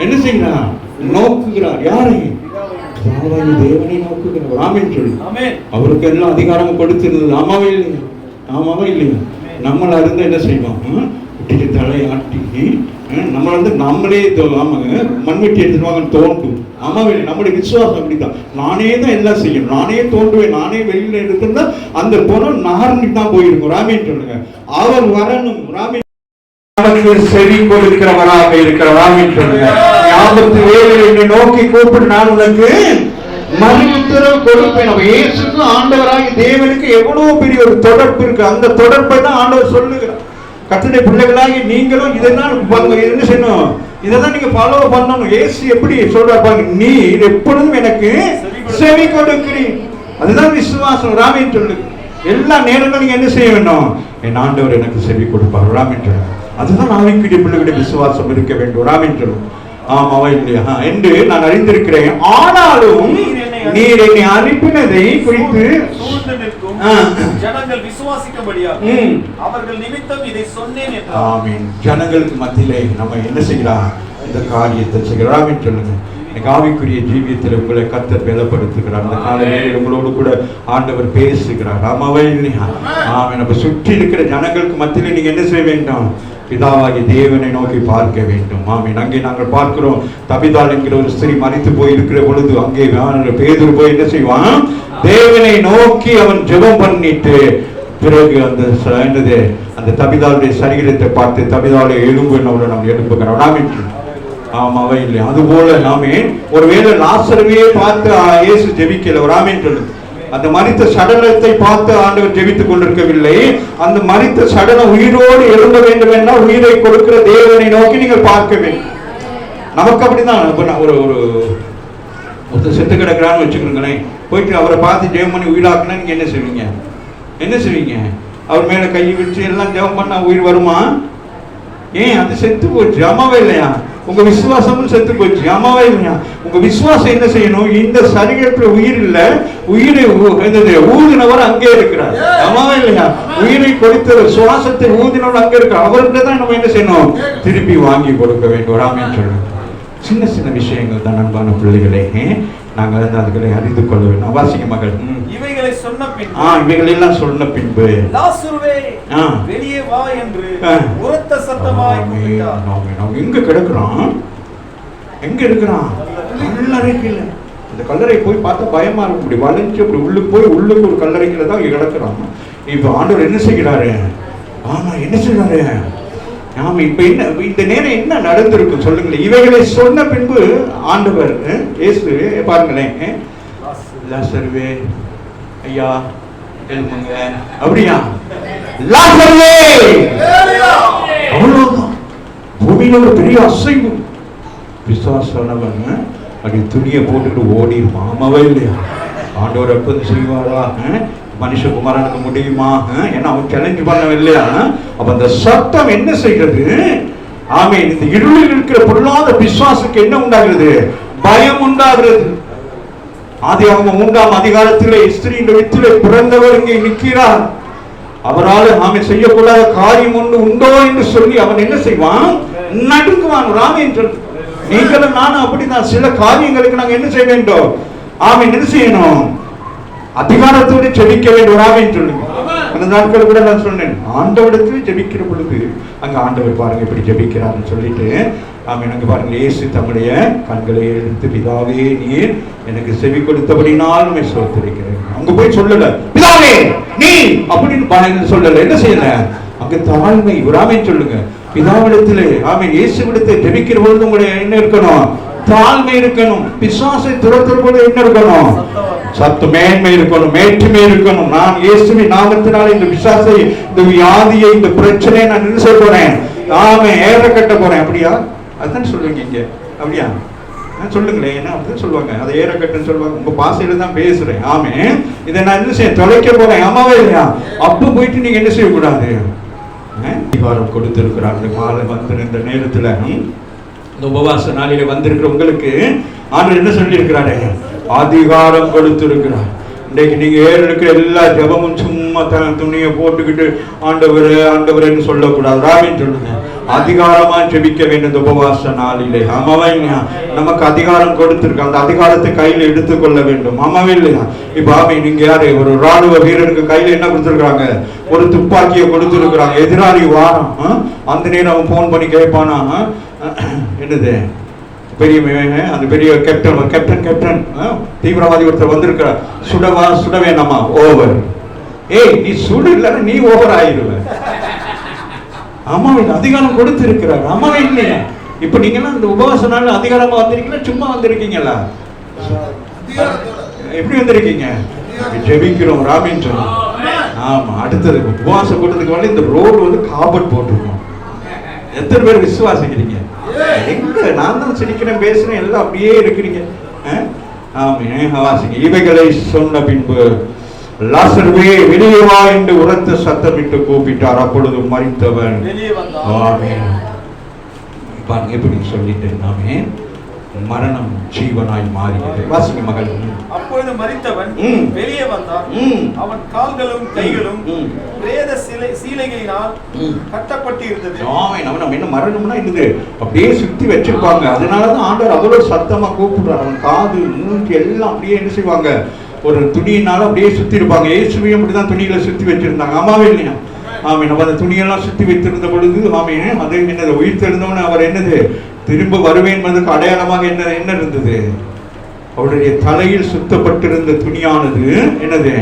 என்ன செய்கிறார்? நோக்குகிறார். யாரை? தேவனை நோக்குகிறார். ராமன் சொல்லி அவருக்கு எல்லாம் அதிகாரம் கொடுத்திருந்தது. ஆமாவே இல்லையா? ஆமாவா இல்லையா? நம்மள இருந்து என்ன செய்வோம்? விட்டுட்டு தலையாட்டி நம்மள வந்து நம்மளே மண்வெட்டி எடுத்துருவாங்க தோண்டும். ஆமாவே நம்முடைய விசுவாசம் அப்படித்தான். நானே தான் எல்லாம் செய்யணும், நானே தோன்றுவேன், நானே வெளியில எடுத்திருந்தா அந்த பொருள் நகர்ந்துட்டு தான் போயிருக்கும். ராமன் சொல்லுங்க. அவர் வரணும். ராமன் செவி கொடுக்கிறவராக இருக்கிற. ராமன் சொல்லுங்க. ஆபத்து வேலை என்னை நோக்கி கூப்பிட்டு நான் உனக்கு மறு உத்தரவு கொடுப்பேன். நம்ம இயேசுக்கும் ஆண்டவராகி தேவனுக்கு எவ்வளவு பெரிய ஒரு தொடர்பு இருக்கு. அந்த தொடர்பை தான் ஆண்டவர் சொல்லுகிறார். கர்த்தருடைய பிள்ளைகளாகி நீங்களும் இதெல்லாம் என்ன செய்யணும், இதெல்லாம் நீங்க ஃபாலோ பண்ணணும். இயேசு எப்படி சொல்றாரு, நீ எப்பொழுதும் எனக்கு செவி கொடுக்கிறீர். அதுதான் விசுவாசம். ராமேன் சொல்லு, எல்லா நேரங்களும் நீங்க என்ன செய்ய வேண்டும், என் ஆண்டவர் எனக்கு செவி கொடுப்பார். ராமேன் சொல்லு, அதுதான் ஆவிக்குரிய பிள்ளைகளுடைய விசுவாசம் இருக்க வேண்டும். ராமேன் சொல்லு, ஆமாவா இல்லையா என்று நான் அறிந்திருக்கிறேன். ஆனாலும் நீர் என்னை அனுப்பினதை குறித்து ஜனங்கள் விசுவாசிக்கும்படியாக அவர்கள் நிமித்தம் இதை சொன்னேன் என்றார். ஆமென். ஜனங்களுக்கு மத்தியிலே நம்ம என்ன செய்யலாம், இந்த காரியத்தை செய்கிறோம். ஆமென் சொல்லுங்க. ஆவிக்குரிய ஜீவியத்தில் உங்களை கர்த்தர் பலப்படுத்துகிறார். அந்த காலையில் உங்களோடு கூட ஆண்டவர் பேசுகிறார். ஆமாவே இல்லையா? ஆமென். நம்ம சுற்றி இருக்கிற ஜனங்களுக்கு மத்தியிலே நீங்க என்ன செய்ய வேண்டும், பிதாவாகிய தேவனை நோக்கி பார்க்க வேண்டும். ஆமென். அங்கே நாங்கள் பார்க்கிறோம், தபிதாள் என்கிற ஒரு ஸ்திரீ மரித்து போய் இருக்கிற பொழுது அங்கே பேதுரு போய் என்ன செய்வான், தேவனை நோக்கி அவன் ஜெபம் பண்ணிட்டு பிறகு அந்த தபிதாளுடைய சரீரத்தை பார்த்து தபிதாளை எலும்புனோட நம்ம எழுப்புகிறோம். ஆமென். ஆமாவே இல்லையா? அதுபோல நாமே ஒருவேளை லாசருவையே பார்த்து இயேசு ஜெபிக்கல. ஒரு ஆமென் சொல்லு. அந்த மரித்த சடலத்தை பார்த்து ஆண்டவர் ஜெபித்துக் கொண்டிருக்கவில்லை. அந்த மரித்த சடலம் உயிரோடு எழும்ப வேண்டும் என்றால் உயிரை கொடுக்கிற தேவனை நோக்கி நீங்கள் பார்க்க வேண்டும். நமக்கு அப்படிதான். ஒரு செத்து கிடக்கிறான்னு வச்சுக்கிறீங்களேன், போயிட்டு அவரை பார்த்து ஜெபம் பண்ணி உயிராக்குனா நீங்க என்ன செய்வீங்க, என்ன செய்வீங்க? அவர் மேல கை வச்சு எல்லாம் ஜெபம் பண்ணா உயிர் வருமா? ஏன், அது செத்து போச்சு. ஆமாவே இல்லையா? உங்க விசுவாசமும் செத்து போச்சு. ஆமாவே இல்லையா? உங்க விசுவாசம் என்ன செய்யணும், இந்த சரீரத்துல உயிர் இல்ல, உயிரை ஊதினவர் அங்கே இருக்கிறார். ஆமாவே இல்லையா? உயிரை கொடுத்தவர், சுவாசத்தை ஊதினவர் அங்கே இருக்கிறார். அவர்கிட்ட தான் நம்ம என்ன செய்யணும், திருப்பி வாங்கி கொடுக்க வேண்டும். ஆமென் சொல்லுங்க. சின்ன சின்ன விஷயங்கள் தான் அன்பான பிள்ளைகளே, நாங்கள் அதுகளை அறிந்து கொள்ள வேண்டும். வாசிங்க மகள். இவைகளை சொன்ன பின்பு, இவைகள் எல்லாம் சொன்ன பின்பு லாசருவே வெளியே வா என்று உரத்த சத்தமாய் கூப்பிட்டார். எங்க கிடக்குறான், எங்க இருக்கிறான்? கல்லறைக்குள்ள. இந்த கல்லறை போய் பார்த்தா பயமா இருக்கும். இப்படி வளைஞ்சு அப்படி உள்ளுக்கு போய் உள்ளுக்கு ஒரு கல்லறைக்குள்ள தான் கிடக்குறான். இப்ப ஆண்டவர் என்ன செய்கிறாரு, என்ன செய்யறாரு? நாம இப்ப என்ன, இந்த நேரம் என்ன நடந்திருக்கும் சொல்லுங்களேன். இவைகளை சொன்ன பின்பு ஆண்டவர் இயேசு பாருங்களேன், லாசருவே ஐயா எழுப்புங்க, அப்படியா? லாசருவே, அவ்வளவுதான். பூமியில ஒரு பெரிய அசைவு. விசுவாசனவன் அப்படி துணியை போட்டுட்டு ஓடிடுமா? ஆமாவே இல்லையா? ஆண்டவர் எப்ப செய்வாரா? மனுஷகுமாரனுக்கு முடியுமா? ஏன்னா அவன் சேலஞ்ச் பண்ணவில்லையா? அப்ப அந்த சத்தம் என்ன செய்கிறது? ஆமென். இந்த இருளில் இருக்கிற பொருளாத விசுவாசுக்கு என்ன உண்டாகிறது? பயம் உண்டாகிறது. ஆதியாகமம் 3ஆம் அதிகாரத்திலே ஸ்திரீயின் வயிற்றிலே பிறந்தவர் இங்கே நிற்கிறார். அவரால் ஆமென் செய்யக்கூடாத காரியம் ஒன்று உண்டோ என்று சொல்லி அவன் என்ன செய்வான், நடுங்குவான். ஆமென் சொல்லு. நீங்களும் நானும் அப்படிதான். சில காரியங்களுக்கு நாங்க என்ன செய்ய வேண்டும், ஆமென், என்ன செய்யணும், அதிகாரத்தோடு ஜெபிக்க வேண்டும். ஆமென் சொல்லுங்க. அந்த நாட்கள் கூட நான் சொன்னேன், ஆண்டவரிடத்தில் ஜெபிக்கிற பொழுது அங்க ஆண்டவர் பாருங்க இப்படி ஜெபிக்கிறார்னு சொல்லிட்டு, ஆமென். அங்க பாருங்க, இயேசு தம்முடைய கண்களை எடுத்து, பிதாவே நீர் எனக்கு செவி கொடுத்தபடினால் உம்மை ஸ்தோத்திரிக்கிறேன். அங்க போய் சொல்லல பிதாவே நீ அப்படின்னு பாருங்க சொல்லல. என்ன செய்யல, அங்க தாழ்மை. ஆமென் சொல்லுங்க. பிதாவிடத்திலே ஆமென் இயேசுவிடத்தில் ஜெபிக்கிற பொழுது உங்களுடைய என்ன இருக்கணும், தாழ்மை இருக்கணும். பிசாசை துரத்துற பொழுது என்ன இருக்கணும், சத்து மேன்மை இருக்கணும், மேற்றுமை இருக்கணும். நான் இயேசுவின் நாமத்தினால இந்த பிசாசை, இந்த வியாதியை, இந்த பிரச்சனையை நான் என்ன செய்ய போறேன், ஏற கட்ட போறேன். அப்படியா? அதுதான் சொல்லுவீங்க இங்க. அப்படியா? சொல்லுங்களேன். என்ன அப்படிதான் சொல்லுவாங்க, அதை ஏற கட்டுன்னு சொல்லுவாங்க. உங்க பாசையில தான் பேசுறேன். ஆமென். இதை நான் என்ன செய்ய, தொலைக்க போறேன். ஆமாவே இல்லையா? அப்ப போயிட்டு நீங்க என்ன செய்யக்கூடாது, அதிகாரம் கொடுத்திருக்கிறார். இந்த காலை வந்திருந்த நேரத்துல, இந்த உபவாச நாளிலே வந்திருக்கிற உங்களுக்கு ஆண்டவர் என்ன சொல்லி இருக்கிறாரு, அதிகாரம் கொடுத்திருக்கிறார். இன்றைக்கு நீங்க ஏறெடுக்கிற எல்லா ஜபமும் சும்மா துணியை போட்டுக்கிட்டு ஆண்டவர் ஆண்டவர்ன்னு சொல்லக்கூடாது. ராமின்னு சொல்லுங்க. அதிகாரமா ஜெபிக்க வேண்டும் இந்த உபவாச நாளிலே. ஆமாவே இல்லையா? நமக்கு அதிகாரம் கொடுத்திருக்க, அந்த அதிகாரத்தை கையில எடுத்துக்கொள்ள வேண்டும். ஆமாவே இல்லையா? இப்ப நீங்க யாரு, ஒரு ராணுவ வீரனுக்கு கையில என்ன கொடுத்திருக்காங்க, ஒரு துப்பாக்கியை கொடுத்திருக்கிறாங்க. எதிராளி வாரம், அந்த நேரம் அவன் போன் பண்ணி கேட்பானா, என்னது பெரிய அந்த பெரிய கேப்டன் தீவிரவாதி ஒருத்தர் வந்திருக்கிறார், சுடவா சுட வேணாமா, ஓவர். ஏய் நீ சுடு இல்லைன்னா நீ ஓவர் ஆயிடுவ. அம்மாவை அதிகாரம் கொடுத்து இருக்கிறார். அம்மாவை இல்லையா? இப்ப நீங்க எல்லாம் இந்த உபவாச நாள் அதிகாரமா வந்திருக்கீங்களா, சும்மா வந்திருக்கீங்களா? எப்படி வந்திருக்கீங்க? ஜெபிக்கிறோம் ராமின்னு சொல்லி. ஆமா, அடுத்தது உபவாச கூட்டத்துக்கு வந்து இந்த ரோடு வந்து காபட் போட்டிருக்கோம். எத்தனை பேர் விசுவாசிக்கிறீங்க? எங்க நான் தான் சிரிக்கிறேன் பேசுறேன் எல்லாம் அப்படியே இருக்கிறீங்க. வாசிங்க. இவைகளை சொன்ன பின்பு லாசருவே வெளியே வா என்று உரத்த சத்தமிட்டு கூப்பிட்டார். அப்பொழுது மரித்தவன் பாருங்க எப்படி சொல்லிட்டேன். நாமே மரணம் ஜீவனாய் மாறியது. வாசிங்க மகள். அப்பொழுது மரித்தவன் வெளியே வந்தான். அவன் கால்களும் கைகளும் பிரேத சீலைகளினால் கட்டப்பட்டு இருந்தது. நம்ம என்ன மரணம்னா இருந்தது அப்படியே சுத்தி வச்சிருப்பாங்க. அதனாலதான் ஆண்டவர் அவ்வளவு சத்தமா கூப்பிடுறார். அவன் காது மூக்கு எல்லாம் அப்படியே என்ன செய்வாங்க, ஒரு துணியினால அப்படியே சுத்தி இருப்பாங்க. இயேசுவையும் அப்படிதான் துணிகளை சுத்தி வச்சிருந்தாங்க. ஆமாவே இல்லையா? ஆமே. நம்ம அந்த துணியெல்லாம் சுத்தி வைத்திருந்த பொழுது ஆமே அது என்னது, உயிர் தெரிந்தவன அவர் என்னது திரும்ப வருவேன் என்பதற்கு அடையாளமாக என்ன இருந்தது? அவருடைய தலையில் சுத்தப்பட்டிருந்த துணியானது என்னது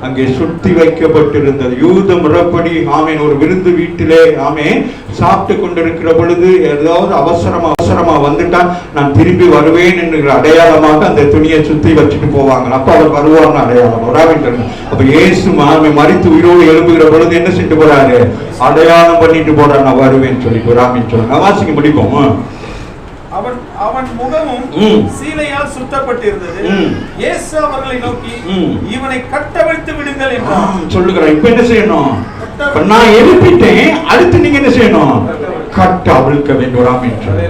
அங்கே சுத்தி வைக்கப்பட்டிருந்தது. யூத முறைப்படி ஆமேன் ஒரு விருந்து வீட்டிலே ஆமே சாப்பிட்டு கொண்டிருக்கிற பொழுது ஏதாவது அவசரமா வந்துட்டா நான் திரும்பி வருவேன் என்கிற அடையாளமாக அந்த துணியை சுத்தி வச்சுட்டு போவாங்க. அப்ப அவர் வருவாங்க அடையாளம் வராவின்றாங்க. அப்ப இயேசு ஆமே மரித்து உயிரோடு எழுப்புகிற பொழுது என்ன செஞ்சு போறாரு? அடையாளம் பண்ணிட்டு போறாரு, நான் வருவேன் சொல்லிட்டு வராமின்னு சொல்லுங்க. வாசிக்க முடிப்போம். அவன் முகமும் சீலையால் சுத்தப்பட்டிருந்தது. இயேசு அவர்களை நோக்கி இவனை கட்டவிழ்த்து விடுங்கள் என்றார். சொல்லுகிறார். இப்ப என்ன செய்யணும்? நான் எழுப்பிட்டேன், அடுத்து நீங்க என்ன செய்யணும்? கட்ட அவிழ்க்க வேண்டும் என்றார்.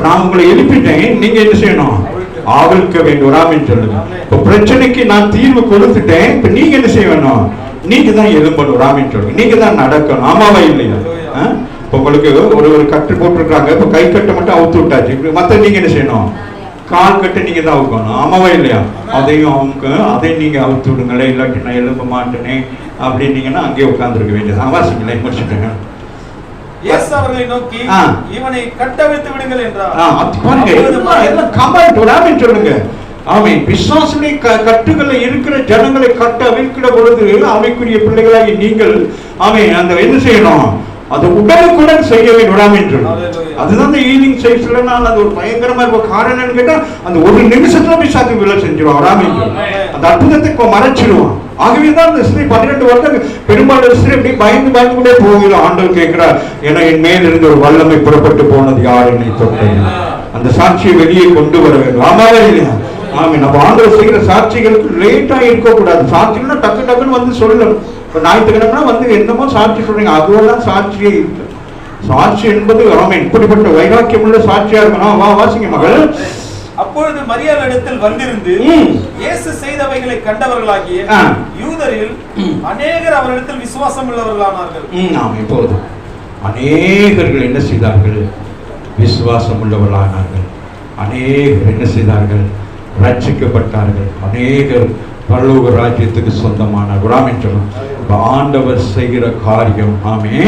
நான் உங்களை எழுப்பிட்டேன், நீங்க என்ன செய்யணும்? அவிழ்க்க வேண்டும் என்று சொல்லுங்க. இப்ப பிரச்சனைக்கு நான் தீர்வு கொடுத்துட்டேன், இப்ப நீங்க என்ன செய்ய வேணும்? நீங்க தான் எழும்பணும் ராமின்னு சொல்லுங்க. நீங்க தான் நடக்கணும். ஆமாவா இல்லையா? உங்களுக்கு ஒரு கட்டு போட்டிருக்காங்க. இப்ப கை கட்டை மட்டும் அவுத்து விட்டாச்சு. மத்த நீங்க என்ன செய்யணும்? கால் கட்டை நீங்க தான் அவுக்கணும். ஆமாவா இல்லையா? அதையும் நீங்க அவுத்து விடுங்களே, இல்லாட்டி நான் எழும்ப மாட்டேனே அப்படின்னீங்கன்னா அங்கேயே உட்கார்ந்துருக்க வேண்டியது. வாசிங்களே முடிச்சுட்டேங்க. இயேசு அவர்களை நோக்கி இவனை கட்டவிழ்த்து விடுங்கள் என்றார். சொல்லுங்க. ஆமென். விசுவாசனை கட்டுகளை இருக்கிற ஜனங்களை கட்ட அவிழ்க்கிற பொழுது அவைக்குரிய பிள்ளைகளாகி நீங்கள் ஆமென் அந்த என்ன செய்யணும்? அது உடனுக்குடன் செய்ய வேண்டும் என்று. அதுதான் இந்த ஈவினிங் சைஸ்ல நான் அது ஒரு பயங்கரமா இருக்கும். காரணம் கேட்டா அந்த ஒரு நிமிஷத்துல போய் சாக்கு விலை செஞ்சிருவான். அந்த அற்புதத்தை மறைச்சிருவான். ஆகவேதான் இந்த ஸ்திரீ 12 வருடம் பெரும்பாலும் ஸ்திரீ அப்படி பயந்து கூட போகிறோம். ஆண்டவர் கேட்கிறார், ஏன்னா என் மேல் இருந்து ஒரு வல்லமை புறப்பட்டு போனது யார் என்னை தொட்டது? அந்த சாட்சியை வெளியே கொண்டு வர வேண்டும். ஆமாவே இல்லையா? ஆமே. நம்ம ஆண்டவர் செய்கிற சாட்சிகளுக்கு லேட்டா இருக்க கூடாது. சாட்சிகள்னா டக்கு டக்குன்னு வந்து சொல்லணும். இப்ப ஞாயிற்றுக்கிழமை வந்து என்னமோ சாட்சி சொல்றீங்க, அதுவெல்லாம் சாட்சியே இல்லை. சாட்சி என்பது ஆமே இப்படிப்பட்ட வைராக்கியம் உள்ள சாட்சியா இருக்கணும். வாசிங்க மகள். அப்பொழுது மரியாள் இடத்தில் வந்திருந்து இயேசு செய்தவைகளை கண்டவர்களாகிய யூதரில் அநேகர் அவரிடத்தில் விசுவாசம் உள்ளவர்களானார்கள். இப்போது அநேகர்கள் என்ன செய்தார்கள்? விசுவாசம் உள்ளவர்களானார்கள். அநேகர் என்ன செய்தார்கள்? ரட்சிக்கப்பட்டார்கள். அநேகர் பரலோக ராஜ்யத்துக்கு சொந்தமான ஆண்டவர் செய்கிற காரியம் ஆமே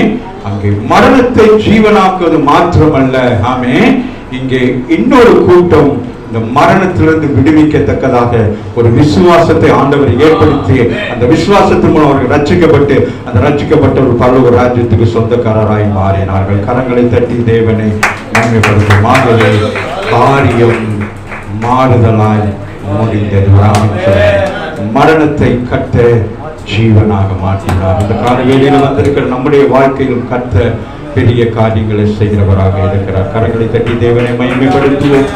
அங்கே மரணத்தை ஜீவனாக்குவது மாத்திரமல்ல, ஆமே இங்கே இன்னொரு கூட்டம் இந்த மரணத்திலிருந்து விடுவிக்கத்தக்கதாக ஒரு விசுவாசத்தை ஆண்டவர் ஏற்படுத்தி அந்த விசுவாசத்தின் மூலம் அவர்கள் ரட்சிக்கப்பட்டு அந்த ரட்சிக்கப்பட்ட ஒரு பரலோக ராஜ்யத்துக்கு சொந்தக்காரராய் மாறினார்கள். கரங்களை தட்டி தேவனை நன்மைப்படுத்துமாகவே காரியம் மாறுதலாய் முடிந்தது. மரணத்தை கட்ட ஜீவனாக மாற்றினார். இந்த கால வேளையில் வந்திருக்கிற நம்முடைய வாழ்க்கையில் கத்த பெரிய காரியங்களை செய்கிறவராக இருக்கிறார். கரங்களை தட்டி தேவனை மகிமைப்படுத்துவோம்.